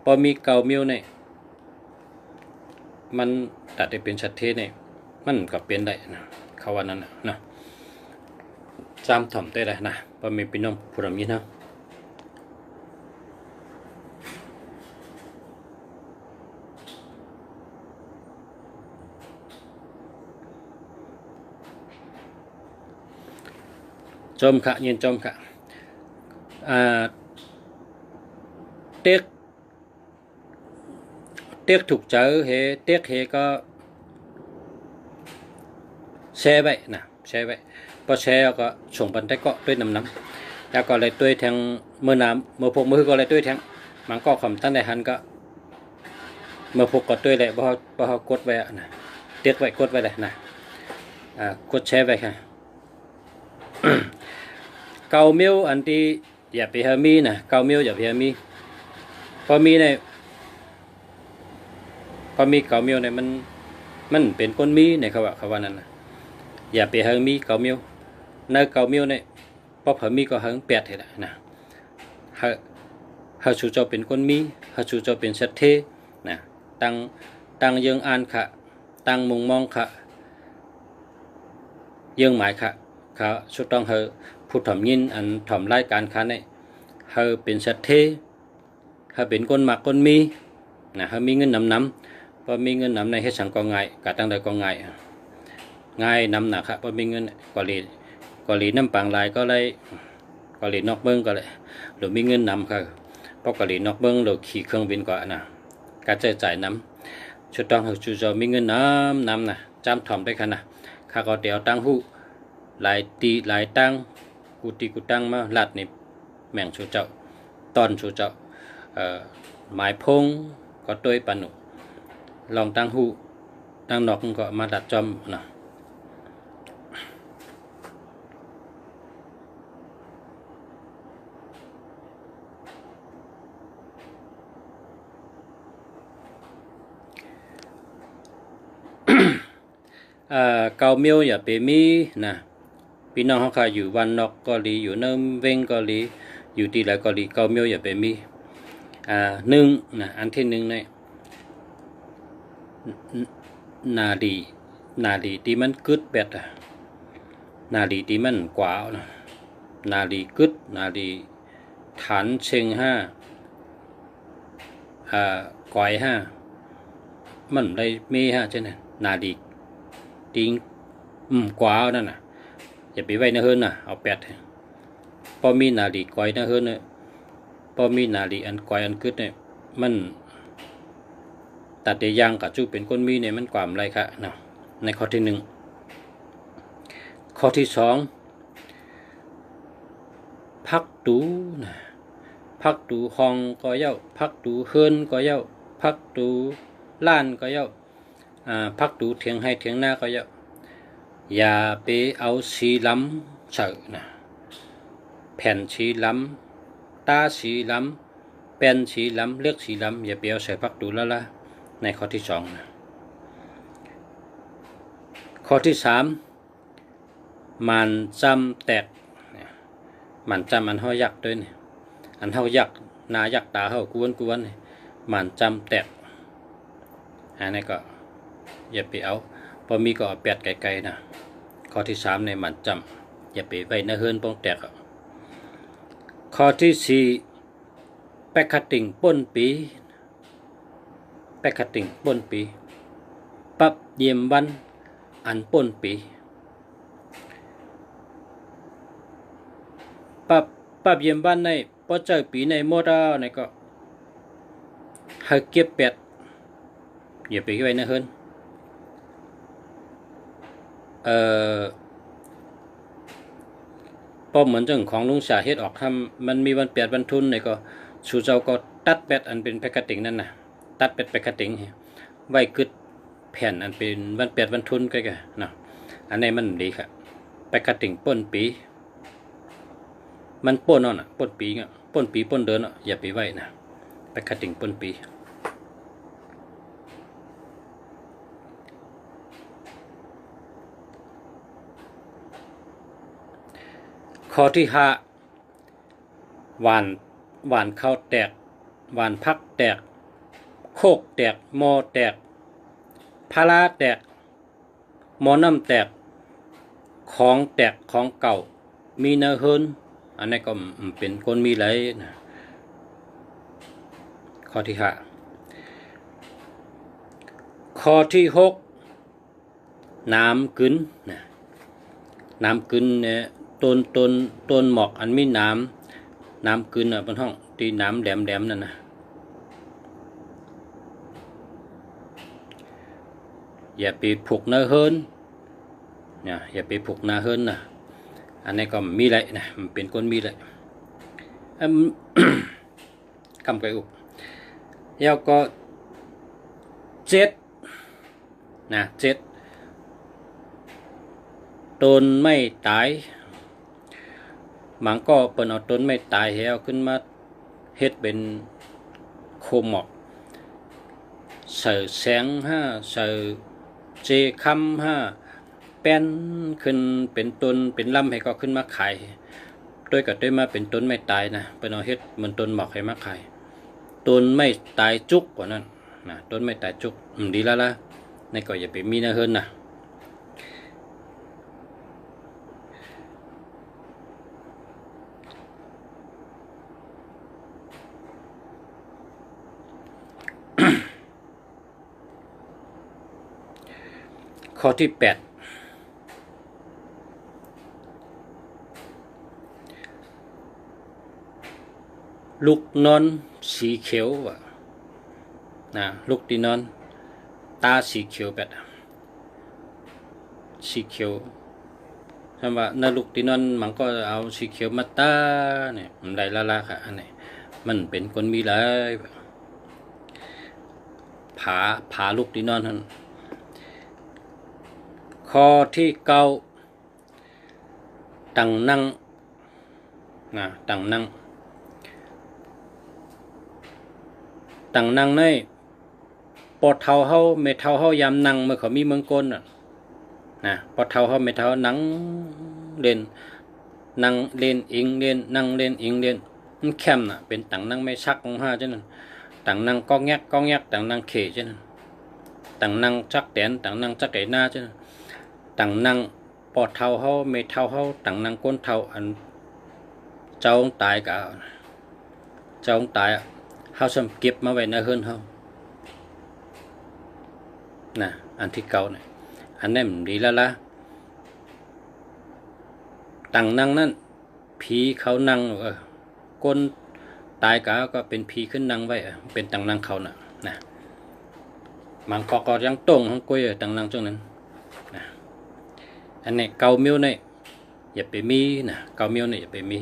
พอมีเกาเมียวเนี่ยมันตัดได้เป็นชัดเทเนี่ยมันก็เป็นได้นะเขาว่านั้นนะจำถ่อมได้เลยนะพอมีพี่น้องผู้รำยินนะจมค่ะยินจมค่ะเต็กถูกเจอเฮเต็กเฮก็แช่ไว้นะแช่ไว้พอแช่ก็ส่งปันได้ก็ด้วยน้ำแล้วก็เลยด้วยแทงเมื่อน้ำเมื่อพกมือก็เลยด้วยแทงมันก็คำตั้งแต่หันก็เมื่อพกก็ด้วยเลยพอกดไว้นะเต็กไว้กดไว้เลยนะกดแช่ไว้ค่ะ เกาเมียวอันที่อย่าไปหามีนะเกาเมียวอย่าไปหามีพอมีในเกาเมียวในมันเป็นก้นมีในเขาว่านั้นนะอย่าไปหามีเกาเมียวในเกาเมียวในพอเผามีก็หาแปดเห็นนะหาชูเจ้าเป็นก้นมีหาชูเจ้าเป็นสัตเทนะตั้งยังอ่านค่ะตั้งมุงมองค่ะยังหมายค่ะเขาชุดต้องเฮอผู้ถ่อมยินอันถ่อมรายการค้าเนี่ยเฮอเป็นสัตเทเฮอเป็นก้นหมากก้นมีนะเฮอมีเงินน้ำพอมีเงินน้ำในให้สังก็ง่ายกะตั้งใดก็ง่ายน้ำหนักครับพอมีเงินกอลีน้ำปังลายก็เลยกอลีนอกเบิ้งก็เลยหรือมีเงินน้ำค่ะเพราะกอลีนอกเบิ้งหรือขี่เครื่องบินก่อนนะการจ่ายน้ำชุดต้องเฮอชูจะมีเงินน้ำนะจำถ่อมได้ขนาดข้าก็เดี๋ยวตั้งหูหลายตั้งกูตั้งมาลัดนี่แม่งชูเจ้าตอนชูเจ้าหมายพงก็ตัวปนุลองตั้งหูตั้งนอกก็มาดัดจอมนะ เกาเมียวอย่าไปมีนะพี่น้องเขาค่ะอยู่วันนอกเกาหลีอยู่เนิมเวงเกาหลีอยู่ที่ไหนเกาหลีเกาเมียวอย่าไปมีหนึ่งนะอันที่หนึ่งเนี่ยนาดีที่มันกึดแบบนาดีที่มันกว่านะนาดีกึดนาดีฐานเชิงห้าก่อยห้ามันได้มีฮะใช่ไหมนาดีติงกว่านั่นน่ะอย่าไปไว้ในเฮิรนน่ะเอาแปดพอมีนาดีก่อยในเฮิรนเนี่ยพอมีนาดีอันก่อยอันกึดเนี่ยมันตัดเดียยางกับจูเป็นก้นมีเนี่ยมันความไรคะนะในข้อที่หนึ่งข้อที่สองพักตูนะพักตูห้องก็เย้าพักตูเฮิรนก็เย้าพักตูล้านก็เย้าพักตูเถียงให้เถียงหน้าก็เย้าอย่าไปเอาสีล้ำเสือนะแผ่นสีล้ำตาสีล้ำเป็นสีล้ำเลือกสีล้ำอย่าไปเอาใส่พักตูละในข้อที่สองนะข้อที่สามมันจำแตกมันจำอันเฮายักด้วยนี่อันเฮายักนายักตาเฮากวนมันจำแตกอันนี้ก็อย่าไปเอาพอมีก็เอาแปดไกลๆนะข้อที่สามในมันจำอย่าไปไว้ในเฮิรนป้องแตกข้อที่สี่แปกขัดติ่งป้นปีแปกขัดติ่งป้นปีปับเยี่ยมวันอันป้นปีปับเยี่ยมวันในพอเจอปีในโมดาในก็ให้เก็บเป็ดอย่าไปไว้ในเฮิรนพอเหมือนจังของลุงสาเฮ็ดออกทำมันมีวันเป็ดวันทุนในก็สู่เจ้าก็ตัดเป็ดอันเป็นแพคกะติงนั่นน่ะตัดเป็ดแพคกะติงไว้กึดแผ่นอันเป็นวันเป็ดวันทุนก็เนาะอันนี้มันดีครับแพคกะติงป้นปีมันป้นน่ะป้นปีอ่ะป้นปีป้นเดินอ่ะอย่าไปไว้นะแพคกะติงป้นปีข้อที่ห้าหวานข้าวแตกหวานพักแตกโคกแตกหม้อแตกพาราแตกหม้อน้ำแตกของแตกของเก่ามีเนื้อเฮิรนอันนี้ก็เป็นคนมีไรนะข้อที่ห้าข้อที่หกน้ำกึนนะน้ำกึนเนี่ยต้นหมอกอันมีน้ำกึนบนห้องที่น้ำแหลมนั่นนะอย่าไปผูกเนื้อเฮิรนเนี่ยอย่าไปผูกเนื้อเฮิรนนะอันนี้ก็มีไรนะมันเป็นคนมีไรคำไกอุบแล้วก็เจ็ดนะเจ็ดต้นไม่ตายมันก็เปิดเอาต้นไม่ตายแล้วขึ้นมาเฮ็ดเป็นโคมหมอกใส่แสงห้าใส่เจคำห้าเป็นขึ้นเป็นต้นเป็นลำให้ก็ขึ้นมาขายด้วยกับด้วยมาเป็นต้นไม่ตายนะเป็นเอาเฮ็ดเหมือนต้นหมอกให้มาขายต้นไม่ตายจุกกว่านั้นนะต้นไม่ตายจุกดีแล้วล่ะในก็อย่าไปมีนะเฮิรนนะข้อที่แปดลูกนอนสีเขียวนะลูกที่นอนตาสีเขียวแบบสีเขียวคำว่านาลูกที่นอนมันก็เอาสีเขียวมาตาเนี่ยมันได้ละค่ะอันนี้มันเป็นคนมีหลายผาลูกที่นอนนั้นข้อที่เก้าตั้งนั่งนะตั้งนั่งในปอดเท้าเฮาเมเท้าเฮายามนั่งเมื่อเขามีเมืองก้นน่ะ นะพอเท่าเขาไม่เท่านั่งเล่นนั่งเล่นอิงเล่นนั่งเล่นอิงเล่นมันแคมน่ะเป็นต่างนั่งไม่ซักของห้าเช่นนั้นต่างนั่งก้องแงกก้องแงกต่างนั่งเขเช่นนั้นต่างนั่งจักแตนต่างนั่งจักไก่หน้าเช่นนั้นต่างนั่งปอดเท่าเขาไม่เท่าเขาต่างนั่งก้นเท่าอันเจ้าตายกะเจ้าตายเขาสมเก็บมาไว้ในเฮือนเขานะอันที่เก่าเนี่ยอันนี้มันดีแล้วละต่างนั่งนั่นผีเขานั่งก้นตายก็เป็นผีขึ้นนั่งไว้เป็นต่างนั่งเขาน่ะนะมันก็ยังตรงทั้งกุ้ยต่างนั่งช่วงนั้นนะอันนี้เกาเมียวเนี่ยอย่าไปมีนะเกาเมียวเนี่ยอย่าไปมี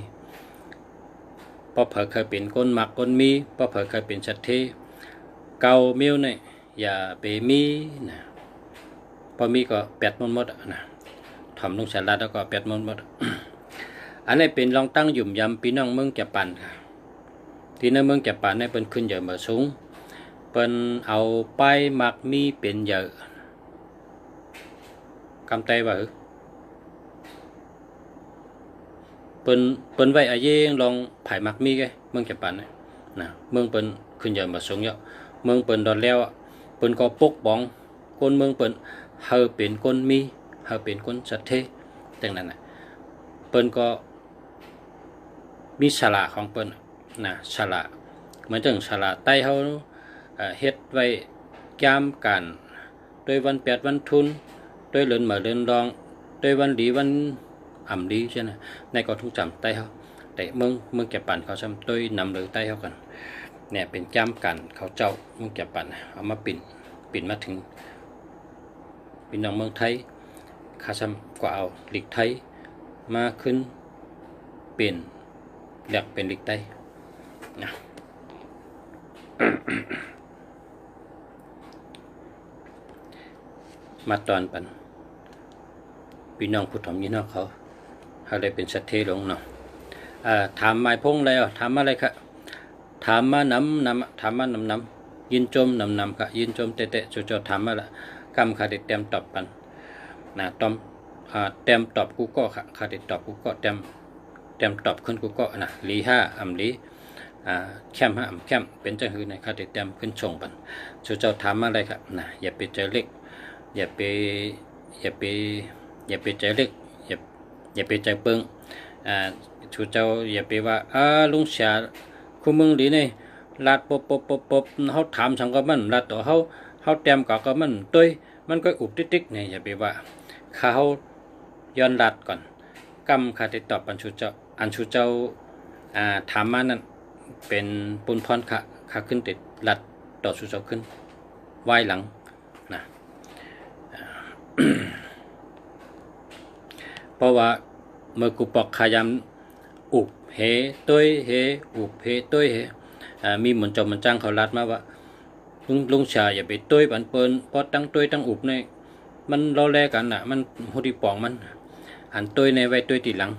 เพราะเผยเคยเป็นก้นหมักก้นมีเพราะเผยเคยเป็นชัดเทเกาเมียวเนี่ยอย่าไปมีนะพอมีก็แปดหมดนะทำลงฉลาดแล้วก็แปดหมด อันนี้เป็นลองตั้งหยุ่มยำพี่น้องเมืองจับปันค่ะที่ในเมืองจับปันเนี่ยเป็นขึ้นเยอะมาสูงเป็นเอาไปหมักมีเป็นเยอะกำไตว่าเป็นไว้อาเยงลองไผ่หมักมีไงเมืองจับปันเนี่ยนะเมืองเป็นขึ้นเยอะมาสูงเยอะเมืองเป็นดอนแล้วเป็นก็ปกป้องคนเมืองเป็นเฮาเป็นคนมีเฮาเป็นคนสัตย์เทดังนั้นนะเป็นก็มีฉลาของเปิ้นนะฉลาเหมือนจังฉลาใต้เฮาเฮ็ดไว้ยามกันโดยวันแปดวันทุนโดยเลินมาเลินรองโดยวันดีวันอ่ำดีใช่ไหมในก็ทุกจำใต้เฮาแต่เมืองแก่ปันเขาซ้ำโดยนำเลยใต้เฮากันเนี่ยเป็นจำกันเขาเจ้าเมืองแก่ปันเอามาปิ่นมาถึงพี่น้องเมืองไทยข้าซ้ำกว่าเอาหลีกไทยมาขึ้นเป็นเรียกเป็นลิกได้นะ มาตอนปันพี่น้องผู้ถ่อมยินนอกเขาได้เป็นสัตเทหลงเนาะถามหมายพงเลยถามอะไรครับถามมานำถามมานำยินจมนำค่ะยินจมเตะโจถามมาละกำขาดเต็มตอบปันนะตอมเต็มตอบกูก็ค่ะขาดตอบกูก็เต็มตอบขึ้นกูก็นะลีห้าอ่ำลีแคมห้าอ่ำแคมเป็นจังหือในขาดเต็มขึ้นชงปันเจ้าถามมาอะไรครับนะอย่าไปเจอเล็กอย่าไปใจเล็กอย่าไปใจเปิงชูเจ้าอย่าไปว่าลุงเสียคู่มึงดีนี่ลาดปบเขาถามสังก็มันลาดต่อเขาเต็มก็มันตัวมันก็อุบติ๊กเนี่ยอย่าไปว่าเขาย้อนลาดก่อนกำขาติดตอบอันชูเจ้าถามมานั่นเป็นปุนพรขาขึ้นติดลาดต่อชูเจ้าขึ้นไหวหลังนะเพราะว่าเมื่อกูปอกขายำอุบเหต้ยเหอุบเหต้ยเหมีเหมือนจอมันจ้างเขาลัดมาว่าลุงชาอย่าไปต้ยปันเปิ้นพอตั้งต้ยตั้งอุบในมันรอแลกันน่ะมันหูดีปองมันอันต้ยในไว้ต้ยตีหลัง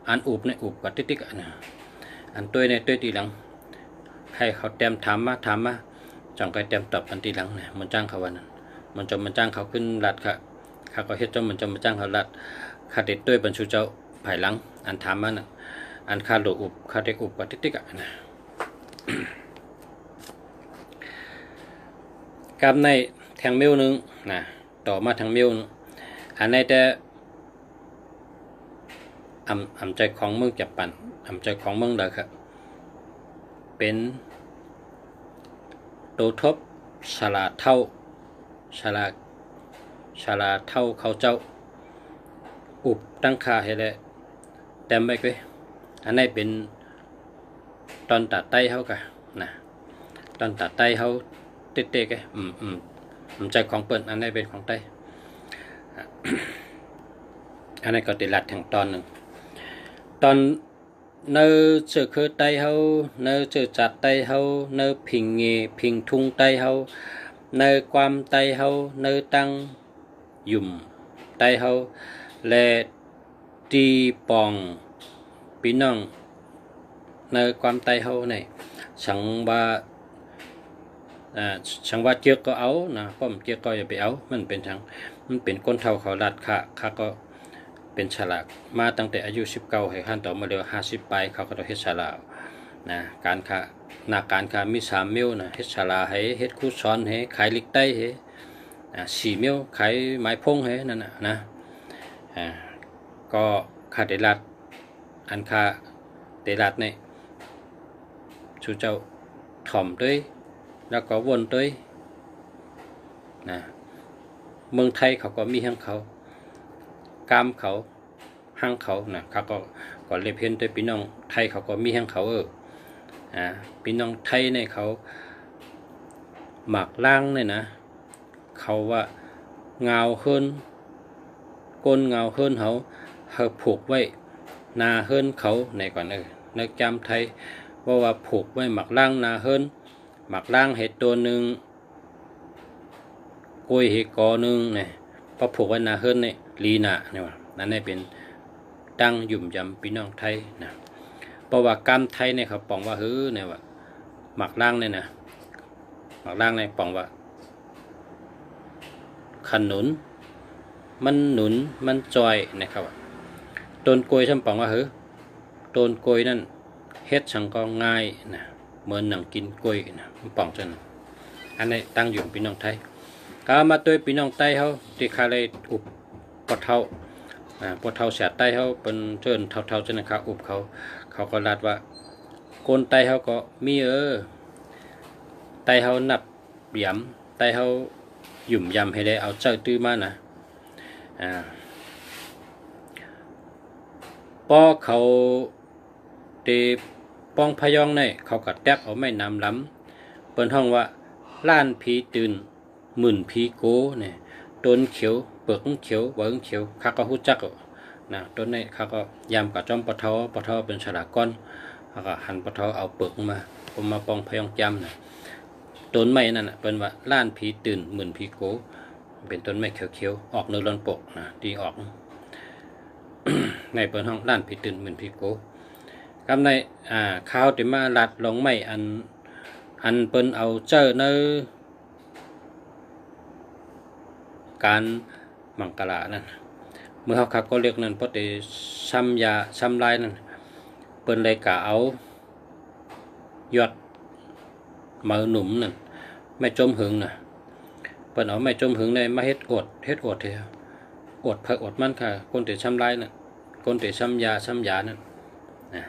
อันอุบในอุบกับติ๊กนะอันต้ยในต้ยตีหลังให้เขาเต็มถามมาจังไปเต็มตอบอันตีหลังเนี่ยมันจ้างเขาวันนั้นมันจอมันจ้างเขาขึ้นลัดค่ะข้าก็เฮ็ดจอมันจอมันจ้างเขาลัดข้าติดต้ยบรรชุเจ้าภายหลังอันถามมันอันข้าโลอุบข้าเด็กอุบกับติ๊กนะกับในแทงเมลนึงนะต่อมาทางเมลอันในแต่อำใจของเมืองจับปันอำใจของเมืองเลยครับเป็นโตทบฉลาดเท่าฉลาดเท่าเขาเจ้าอุบตั้งค่าให้แล้วเต็มไปเลยอันนี้เป็นตอนตัดไตเขากะนะตอนตัดไตเขาเตะๆกันใจของเปิ้นอันนี้เป็นของไตอันนี้ก็ติดหลัดแห่งตอนหนึ่งตอนเนื้อเสือคือไตเขาเนื้อเสือจัดไตเขาเนื้อพิงเงพิงทุ่งไตเขาเนื้อความไตเขาเนื้อตั้งหยุ่มไตเขาและตีปองพี่น้องในความไตเขาเนี่ยสังว่าเจือกก็เอานะป้อมเจือกก็อย่าไปเอามันเป็นทาง มันเป็นก้นเท่าเขาลัดค่ะก็เป็นฉลากมาตั้งแต่อายุ19ให้ขั้นต่อมาเร็ว50ปลายเขาก็ต้องเฮ็ดฉลากนะการค้าการค้ามี3มิ้วนะเฮ็ดฉลากให้เฮ็ดคู่ซ้อนให้ขายลิกใต้ให้4มิ้วขายไม้พงให้นั่นน่ะนะก็ค่าเดลัดอันค่าเดลัดนี่ชูเจ้าถ่อมด้วยแล้วก็วนด้วยนะเมืองไทยเขาก็มีห้างเขากามเขาห้างเขานะเขาก็เรียบเห็นด้วยพี่น้องไทยเขาก็มีห้างเขาพี่น้องไทยเนี่ยเขาหมักล่างเนี่ยนะเขาว่าเงาเฮิรนก้นเงาเฮิรนเขาผูกไว้นาเฮิรนเขาในก่อนนึกจำไทยว่าผูกไว้หมักล่างนาเฮิรนหมักล่างเห็ดตัวหนึ่งกล้วยเห็ดกอหนึ่งเนี่ยพอผูกไว้นาเฮิรนเนี่ยลีนาเนี่ยนั่นนี่เป็นตั้งยุ่มยำพี่น้องไทยนะเพราะว่ากำไทยเนี่ยเขาปองว่าเนี่ยว่าหมักล่างเนี่ยนะหมักล่างเนี่ยปองว่าขนุนมันหนุนมันจอยนะครับต้นกล้วยฉันปองว่าต้นกล้วยนั่นเฮ็ดฉันก็ง่ายนะเหมือนหนังกินกล้วยนะปองจังอันนี้ตั้งอยู่พี่น้องไทยก็มาตัวพี่น้องไต้เขาที่คาเลยอุบปะเท่าปะเท่าเสียไต้เขาเป็นเชิญเท่าๆจังนะครับอุบเขาก็รัดว่าคนไต้เขาก็มีไต้เขานับเหลี่ยมไต้เขาหยุ่มยำให้ได้เอาเจ้าตื้อมานะพอเขาเตป้องพยองในเขากัดแทบเอาไม่นำล้ำเปิ้นห้องว่าล้านผีตื่นหมื่นผีโกเนี่ยต้นเขียวเปลือกเขียวเบิ้งเขียวข้าก็ฮู้จักนะต้นนี้ข้าก็ยำกับจอมปะเทาเป็นฉลากก้อนข้าก็หั่นปะเทาเอาเปลือกมาผมมาป้องพยองจำนะต้นไม้นั่นน่ะเป็นว่าล้านผีตื่นหมื่นผีโกเป็นต้นไม้เขียวๆออกเนื้อร้อนปกนะดีออก ในเปิดห้องล้านผีตื่นหมื่นผีโกกำในข้าวที่มาลัดลงไม้อันเปิ้นเอาเจอในการมังกรนั่นเมื่อเขาขับก็เรียกนั่นเพราะแต่ซ้ำยาซ้ำลายนั่นเปิ้นเลยกะเอายอดมือหนุ่มนั่นไม่จมหึงน่ะเปิ้นเอาไม่จมหึงในมาเฮ็ดอดเถอะอดผักอดมันค่ะคนที่ซ้ำลายนั่นคนที่ซ้ำยานั่นนะ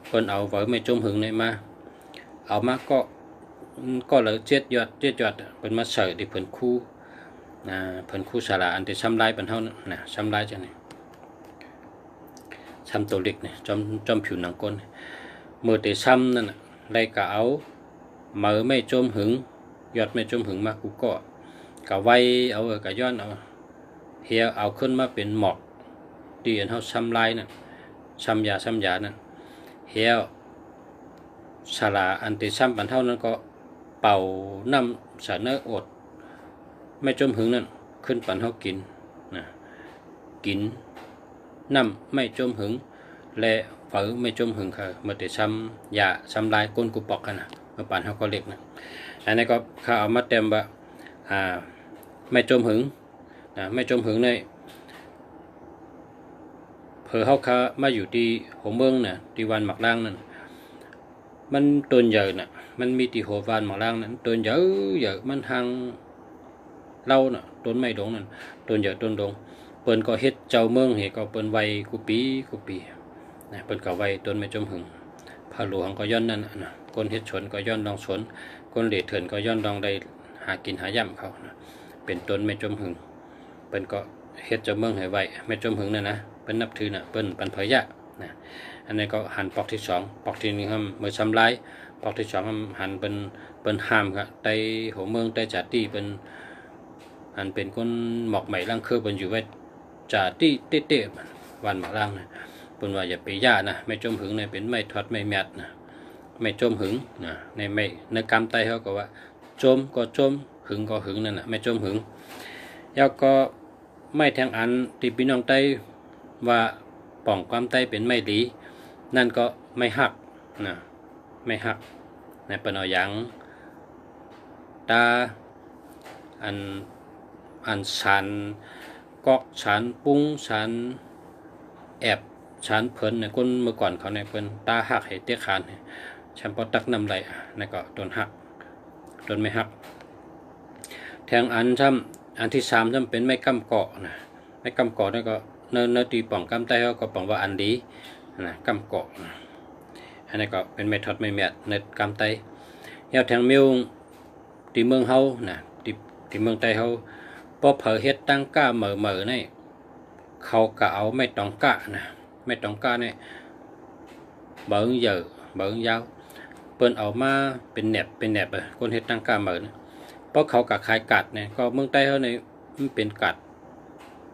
เปิ้นเอาไว้ไม่จมหึงในมาเอามาก็เลยเจ็ดยอดเป็นมาเสิร์ฟที่เพิ่นคู่เพิ่นคู่สาระอันที่ซ้ำลายเป็นเท่านั้นนะซ้ำลายจังนี่ซ้ำตัวเล็กนี่จอมผิวหนังก้นมือที่ซ้ำนั่นไรกะเอามือไม่จมหึงยอดไม่จมหึงมากูก็กะไว้เอากะย้อนเอาเฮียเอาขึ้นมาเป็นหมอกที่อันเท่าซ้ำลายนั่นซ้ำยานั่นเฮียสาระอันที่ซ้ำเป็นเท่านั้นก็เป่าน้ำสารเนื้ออดไม่จมหึงนั่นขึ้นปันเขากินนะกินน้ำไม่จมหึงและฝือไม่จมหึงค่ะเมื่อแต่ซ้ำยาซ้ำลายก้นกุปอกกันนะเมื่อปันเขาก็เล็กนะอันนี้ก็ข้าเอามาเต็มว่าไม่จมหึงไม่จมหึงในเผื่อเขามาอยู่ที่หัวเมืองน่ะที่วันหมักล่างนั่นมันต้นใหญ่น่ะมันมีที่หัววันหมักล่างนั่นต้นใหญ่มันทางเล่าน่ะต้นไม้ดงนั่นต้นใหญ่ต้นดงเปิ้นก็เฮ็ดเจ้าเมืองเฮก็เปิ้นไว้กูปีนะเปิ้นก็ไว้ต้นไม้จมหึงพระหลวงก็ย้อนนั่นนะคนเฮ็ดสวนก็ย้อนดองสวนคนเหลเถื่อนก็ย้อนดองได้หากินหาย่ำเขานะเป็นต้นไม้จมหึงเปิ้นก็เฮ็ดเจ้าเมืองให้ไว้ไม้จมหึงนั่นนะเปิ้นนับถือน่ะเปิ้นปันเผยยะนะอันนี้ก็หันปอกที่2ปอกที่1มือซ้ำลายปอกที่2หันเป็นห้ามครับใต้หัวเมืองใต้จัดที่เป็นอันเป็นคนหมอกใหม่ล่างคือเป็นอยู่ไว้จ่าที่เต้วันหมอกล่างนะเป็นว่าอย่าไปย่านะไม่จมหึงเนี่ยเป็นไม่ทอดไม่แมดนะไม่จมหึงนะในกรรมไตเขาก็ว่าจมก็จมหึงก็หึงนั่นนะไม่จมหึงแล้วก็ไม่แทงอันที่พี่น้องไตว่าป่องความไตเป็นไม่ดีนั่นก็ไม่หักนะไม่หักในปนเอาอย่างตาอัน อันสารกอกสารปุ้งสารแอบสารเพิ่นในคนเมื่อก่อนเขาในเพิ่นตาหักให้เตี้ยคานฉันพอตักน้ำไหลนี่ก็ต้นหักต้นไม่หักแทงอันซ้ำอันที่สามซ้ำเป็นไม้กำเกาะนะไม้กำเกาะนี่ก็เนื้อตีป่องกำไตเขาก็ป่องว่าอันดีนะกำเกาะอันนี้ก็เป็นไม้ทอดไม้แมดในกำไตยาวแทงมิวตีเมืองเฮานะตีเมืองไตเฮาพอเผอเฮ็ดตั้งก้าเหม่อนี่เขาก็เอาไม่ต้องก้านะไม่ต้องก้านี่เบิ่งเยอะเบิ่งยาวเปิ้นเอามาเป็นแหนบคนเฮ็ดตั้งก้าเหม่อนะเพราะเขาก็ขายกัดเนี่ยก็เมืองใต้เขาในมันเป็นกัด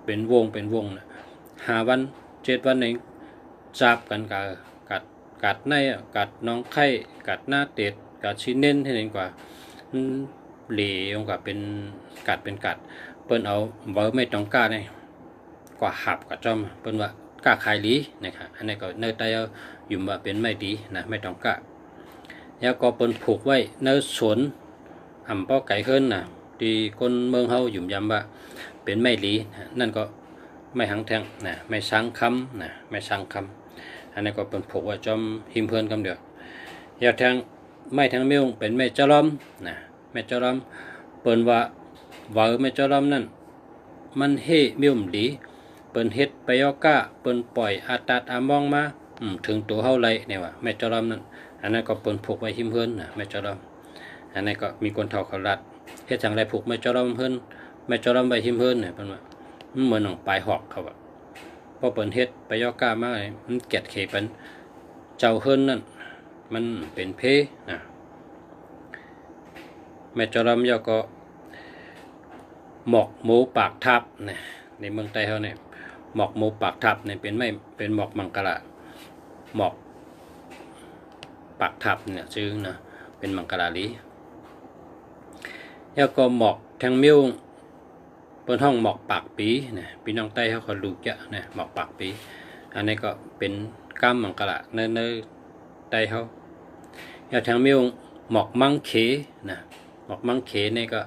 เป็นวงนะ5 วัน 7 วันเองจับกันกัดในกัดน้องไข่กัดหน้าเต็ดกัดชิ้นเน้นที่ไหนกว่าเหลี่ยงกับเป็นกัดเปิ้นเอาเบอร์ไม่ต้องกล้าเนี่ยกว่าหับกับจอมเปิ้นว่ากล้าขายลีนะครับอันนี้ก็เนื้อไตเอาอยู่ว่าเป็นไม่ดีนะไม่ต้องกล้าแล้วก็เปิ้นผูกไว้ในสวนอ่ำเป้าไก่ขึ้นนะที่คนเมืองเฮาอยู่ยำว่าเป็นไม่ลีนั่นก็ไม่หังแทงนะไม่สังคำนะไม่สังคำอันนี้ก็เป็นผูกไว้จอมหิมเพื่อนกำเดียวยาวแทงไม่แทงมิ้วเป็นไม่เจ้าล้อมนะไม่เจ้าล้อมเปิ้นว่าไม่เจ้าล้อมนั่นมันเฮมิ้วดีเปิ้นเฮ็ดไปยอก้าเปิ้นปล่อยอาตัดอามองมาถึงตัวเฮาไรเนี่ยว่าไม่เจ้าล้อมนั่นอันนั้นก็เปิ้นผูกไว้หิมเพื่อนนะไม่เจ้าล้อมอันนี้ก็มีคนเฒ่าเขารัดเฮ็ดจังไรผูกไม่เจ้าล้อมเพิ่นไม่เจ้าล้อมไว้หิมเพิ่นเนี่ยเพิ่นว่าเหมือนหนองปลายหอกเขาว่าพอเปิ้นเฮ็ดไปยอก้ามามันแกดเขเปิ้นเจ้าเฮิรนนั่นมันเป็นเพนะแม่เจ้าล้อมยอก็หมอกหมูปากทับเนี่ยในเมืองใต้เขาเนี่ยหมอกหมูปากทับเนี่ยเป็นหมอกมังกรหมอกปากทับเนี่ยชื่อนะเป็นมังกรลีแล้วก็หมอกแทงมิ้วเปิ้นห้องหมอกปากปีเนี่ยพี่น้องใต้เขาลูกเยอะเนี่ยหมอกปากปีอันนี้ก็เป็นก้ามมังกรในใต้เขาแล้วแทงมิ้วหมอกมังเขนะหมอกมังเขนี่ก็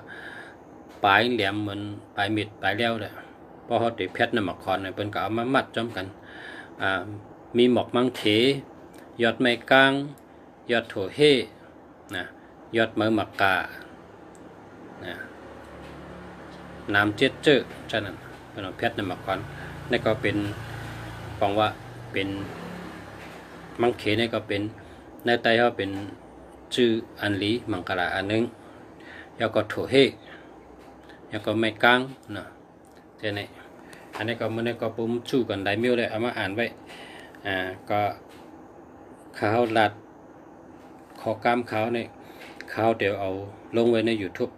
ปลายแหลมเหมือนปลายมิดปลายเลี้ยวเลยพอเขาติดเพชรน้ำหมอกคอนเนี่ยเปิ้นก็เอามามัดจอมกันมีหมอกมังเขยอดไม้กลางยอดถั่วเฮนะยอดเมือหมักกานะน้ำเจ็ดเจอฉะนั้นเป็นเพชรน้ำหมอกคอนนี่ก็เป็นบอกว่าเป็นมังเขนี่ก็เป็นในไตเขาเป็นชื่ออันลีมังกรอันนึงแล้วก็ถั่วเฮแล้วก็ไม้กลางนะเท่านี้อันนี้ก็มันนี่ก็ปุ่มชูกันได้มิวเลยเอามาอ่านไว้ก็ข้าวลัดขอกล้ามข้าวเนี่ยข้าวเดี๋ยวเอาลงไว้ใน YouTube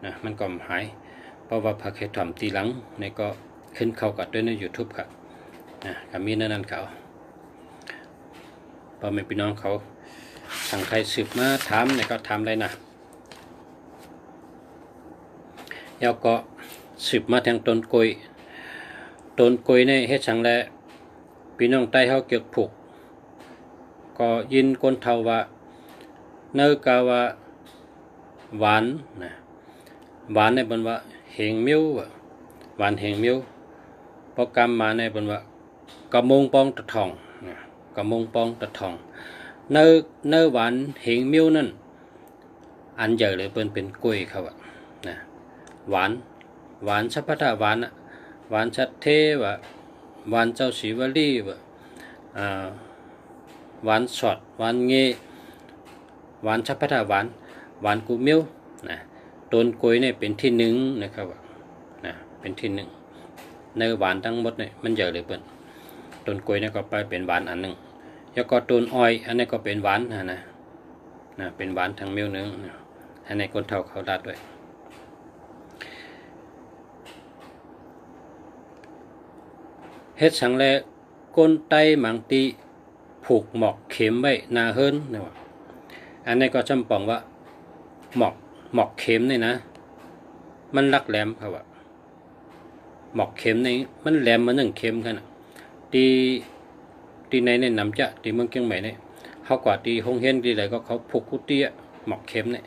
นะมันก็หายเพราะว่าผักเห็ดถ่อมตีหลังนี่ก็ขึ้นเข้ากับด้วยใน YouTube ครับก็มีนั่นเขาพอแม่พี่น้องเขาสั่งใครสืบมาถามเนี่ยก็ถามได้นะแล้วก็สืบมาทางต้นกล้วยในเฮ็ดสังแลพี่น้องใต้เฮาเกี่ยวผูกก็ยินคนเฒ่าว่าเนื้อกาว่าหวานนะหวานในบนว่าเหงมิ้วหวานเหงมิ้วพอกำมาในบนว่ากระมงปองตะทองนะกระมงปองตะทองเนื้อหวานเหงมิ้วนั่นอันใหญ่เลยเป็นกล้วยเขาอะนะหวานชัพพะหวานหวานชัดเทวะหวานเจ้าศรีวลีวะหวานสดหวานเงยหวานชัพพะหวานกูมิ้วนะต้นกล้วยเนี่ยเป็นที่หนึ่งนะครับนะเป็นที่หนึ่งในหวานทั้งหมดเนี่ยมันเยอะเลยเปิ้นต้นกล้วยเนี่ยก็ไปเป็นหวานอันหนึ่งแล้วก็ต้นอ้อยอันนี้ก็เป็นหวานนะเป็นหวานทั้งมิ้วหนึ่งอันนี้คนเฒ่าเขาดัดด้วยเฮ็ดสังแลก้นไตหมังตีผูกหมอกเข็มไว้นาเฮิรนนะว่าอันนี้ก็จำปองว่าหมอกเข็มนี่นะมันรักแหลมเขาว่าหมอกเข็มนี่มันแหลมมา1 เข็มกันตีในนำจะตีเมืองเชียงใหม่เนี่ยเขากว่าตีหงเฮียนตีอะไรก็เขาผูกกุฏิหมอกเข็มเนี่ย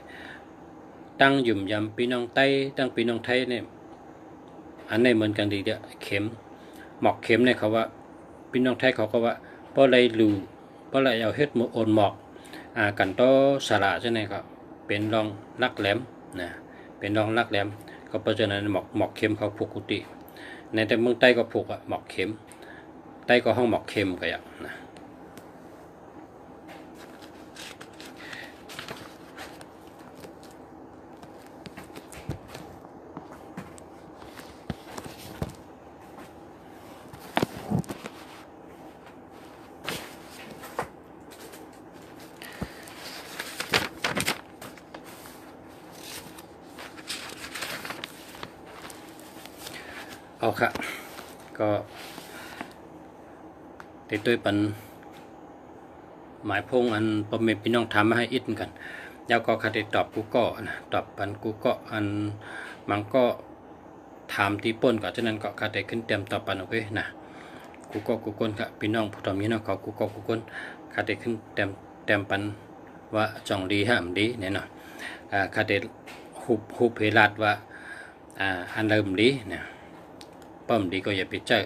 ตั้งยุ่มยำพี่น้องใต้ตั้งพี่น้องไทยเนี่ย อันนี้เหมือนกันดีเดียวเข็มหมอกเข็มเนี่ยเขาว่าพี่น้องไทยเขาก็ว่าเพราะอะไรลูเพราะอะไรเอาเฮ็ดโอนหมอกกันโตสระใช่ไหมครับเป็นรองลักแหลมนะเป็นรองลักแหลมก็เพราะฉะนั้นหมอกเข็มเขาผูกกุฏิในแต่เมืองใต้ก็ผูกหมอกเข็มใต้ก็ห้องหมอกเข็มก็อย่างนะเอาค่ะก็ติดด้วยปันหมายพงอันพ่อแม่พี่น้องทำมาให้อิดกันแล้วก็คติตอบกูก็นะตอบปันกูก็อันมันก็ถามตีป่นก่อนฉะนั้นก็คติขึ้นเตรียมตอบปันโอเคนะกูก็กูคนครับพี่น้องผู้ทำนี้น้องเขากูก็กูคนคติขึ้นเตรียมปันว่าจ่องดีห้ามดีเนี่ยเนาะคติหุบเพลาดว่าอันเริ่มดีเนี่ยป้อมดีก็อย่าไปเจอ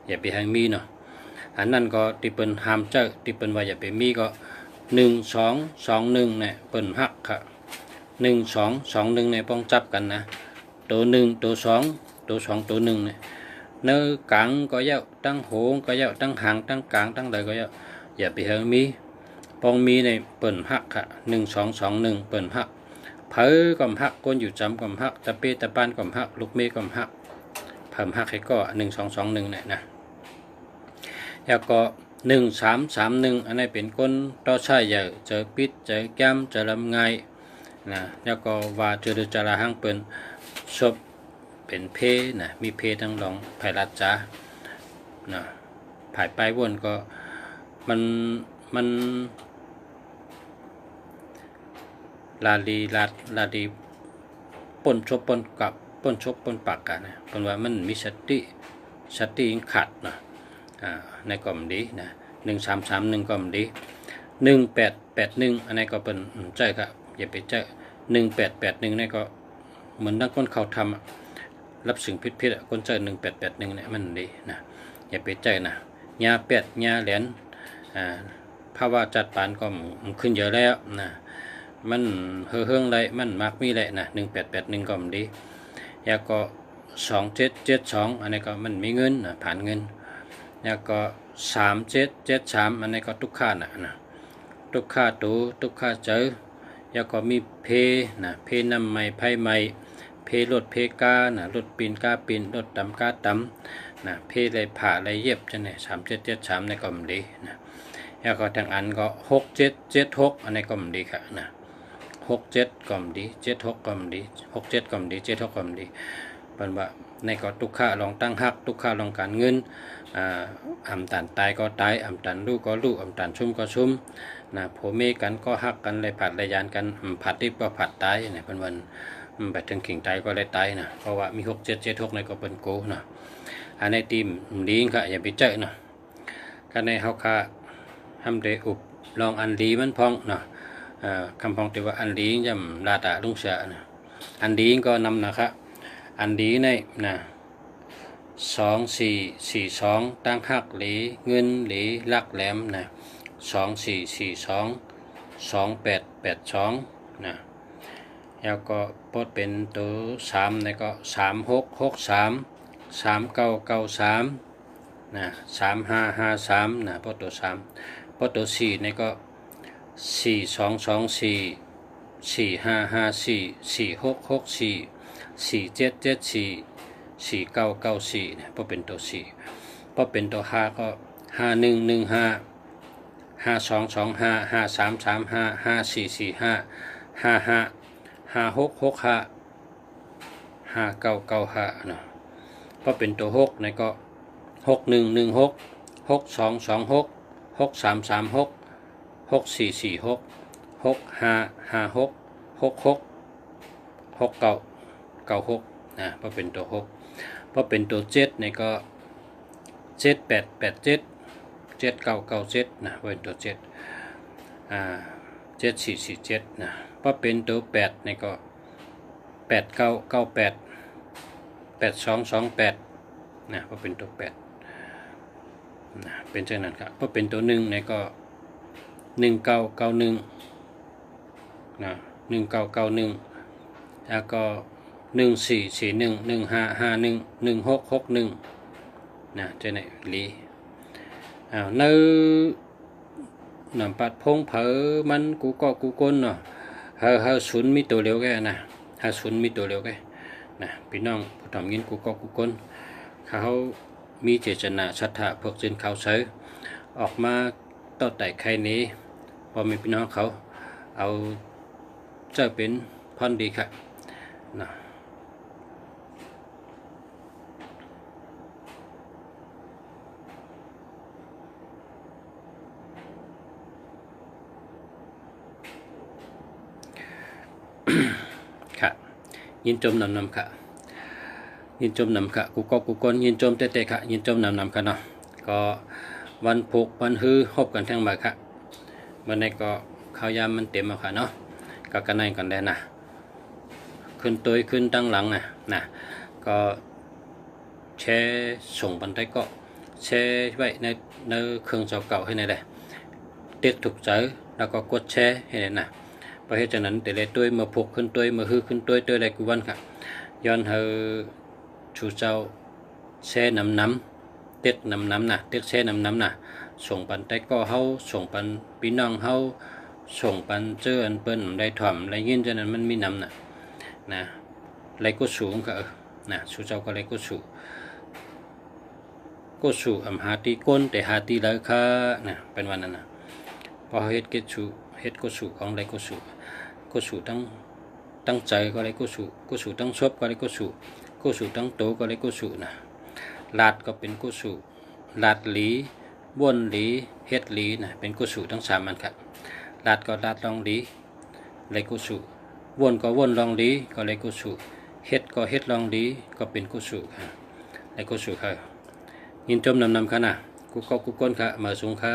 อย่าไปให้มีเนาะอันนั้นก็ที่เปิ้นห้ามเจอที่เปิ้นว่าอย่าไปมีก็1221เนี่ยเปิ้นฮักค่ะ1221เนี่ยป้องจับกันนะตัว1ตัว2ตัว2ตัว1เนี่ยเนื้อกลางก็เยอะตั้งโหงก็เยอะตั้งหางตั้งกลางตั้งใดก็เยอะอย่าไปให้มีป้องมีในเปิ้นฮักค่ะ1221เปิ้นฮักเผอก็ฮักคนอยู่จำก็ฮักตะเปตะปานก็ฮักลูกเมก็ฮักเพิ่มฮักให้ก็1221เนี่ยนะแล้วก็1331อันนี้เป็นคนต่อใช้ใหญ่เจอปิดเจอแก้มเจอลำไงนะแล้วก็ว่าเจอจระหังเป็นศพเป็นเพนะมีเพทั้งรองไผ่รัดจ้านะผ่ายไปวนก็มันลาดีปนชบปนกับปนชบปนปากกันนะเป็นว่ามันมีสติขัดนะในกล่อมดีนะ1331กล่อมดี1881อันนี้ก็เป็นใจครับอย่าไปใจ1881นี่ก็เหมือนนักคนเขาทำรับสิ่งผิดคนใจ1881เนี่ยมันดีนะอย่าไปใจนะญา8ญาแหลนภาวะจัดปานก็ขึ้นเยอะแล้วนะมันเฮืองไรมันมักมีแหละนะ1881ก็ดีแล้วก็2772อันนี้ก็มันมีเงินนะผ่านเงินแล้วก็3773อันนี้ก็ทุกค่านะทุกค่าตูทุกค่าเจอแล้วก็มีเพนะเพนำใหม่ไพ่ใหม่เพรถเพกานะรถปีนกาปีนรถตำกาตำนะเพเลยผ่าเลยเย็บจังไง3773ในก็มันดีนะแล้วก็ทางอันก็6776อันนี้ก็มันดีค่ะนะ67ก็มันดี76ก็มันดี67ก็มันดี76ก็มันดีเป็นว่าในก็ทุกค่าลองตั้งหักทุกค่าลองการเงินอำตันตายก็ตายอำตันลูกก็ลูกอำตันชุ่มก็ชุ่มนะผัวเมียกันก็หักกันเลยผัดเลยยานกันผัดที่ก็ผัดตายเนี่ยเป็นวันไปถึงกิ่งตายก็เลยตายนะเพราะว่ามี6776ในก็เป็นโกนะอันในทีมดีค่ะอย่าไปเจอนะกันในเฮาค่ะทำได้อุบลองอันดีมันพองนะคำพองแต่ว่าอันดีจำลาตาลุงเสือนะอันดีก็นำนะครับอันดีในนะ2442ตั้งหักหลีเงินหลีลักแหลมนะ2442 2882นะแล้วก็ปดเป็นตัว3ในก็3663 3993นะ3553นะปดตัว3ปดตัว4ในก็4224 4554 4664 4774 4994เนี่ยพอเป็นตัว4พอเป็นตัว5ก็5115 5225 5335 5445 55 5665 5995เนาะพอเป็นตัว6เนี่ยก็6116 6226 6336 6446 6556 66 6996นะพอเป็นตัว6พอเป็นตัว7เนี่ยก็7887 7997นะเป็นตัว7447นะพอเป็นตัว8เนี่ยก็8998 8228นะเพราะเป็นตัว8นะเป็นเช่นนั้นครับเพราะเป็นตัว1เนี่ยก็1991นะ1991แล้วก็1441 1551 1661นะเจ้าไหนลีในนำปัดพงเผอมันกูก็กูก้นเนาะเฮาศูนย์มีตัวเร็วแกนะเฮาศูนย์มีตัวเร็วแกนะพี่น้องผู้ทำยินกูก็กูก้นเขามีเจตนาศรัทธาพวกจินเขาใช้ออกมาต่อแต่ใครนี้พอมีพี่น้องเขาเอาจะเป็นพรดีครับนะค่ะยินจมนำค่ะยินจมนำค่ะกูก็กูก้นยินจมเตะค่ะยินจมนำค่ะเนาะก็วันพุกวันฮือฮบกันทั้งหมดค่ะวันนี้ก็ข้าวยามมันเต็มแล้วค่ะเนาะก็กันในกันได้นะขึ้นตัวขึ้นตั้งหลังนะก็แชร์ส่งบันทึกก็แชร์ไว้ในเครื่องจอเก่าให้ในได้ติ๊กถูกใจแล้วก็กดแชร์ให้นะเพราะฉะนั้นแต่ละตัวมาพุกขึ้นตัวมาฮือขึ้นตัวอะไรกูวันค่ะย้อนเฮอชูเจ้าแช่น้ำเต็กน้ำนะเต็กแช่น้ำนะส่งปันแต่ก็เฮาส่งปันพี่น้องเฮาส่งปันเจออันเปิ้นได้ถ่อมไรยินฉะนั้นมันมีน้ำนะไรก็สูงก็นะชูเจ้าก็ไรก็สูหาตีก้นแต่หาตีเลยค่ะนะเป็นวันนั้นนะพอเฮ็ดก็สูของไรก็สูตั้งใจก็ไรก็สูตั้งชอบก็ไรก็สูตั้งโตก็ไรก็สูนะลาดก็เป็นกุสูลาดหลีบ้วนหลีเฮ็ดหลีนะเป็นกุสูทั้ง3มันครับลาดก็ลาดลองหลีไรกุสูบ้วนก็บ้วนลองหลีก็ไรกุสูเฮ็ดก็เฮ็ดลองหลีก็เป็นกุสูครับไรกุสูครับยินจมนำค่ะนะกูก็กูก้นค่ะมาส่งค่ะ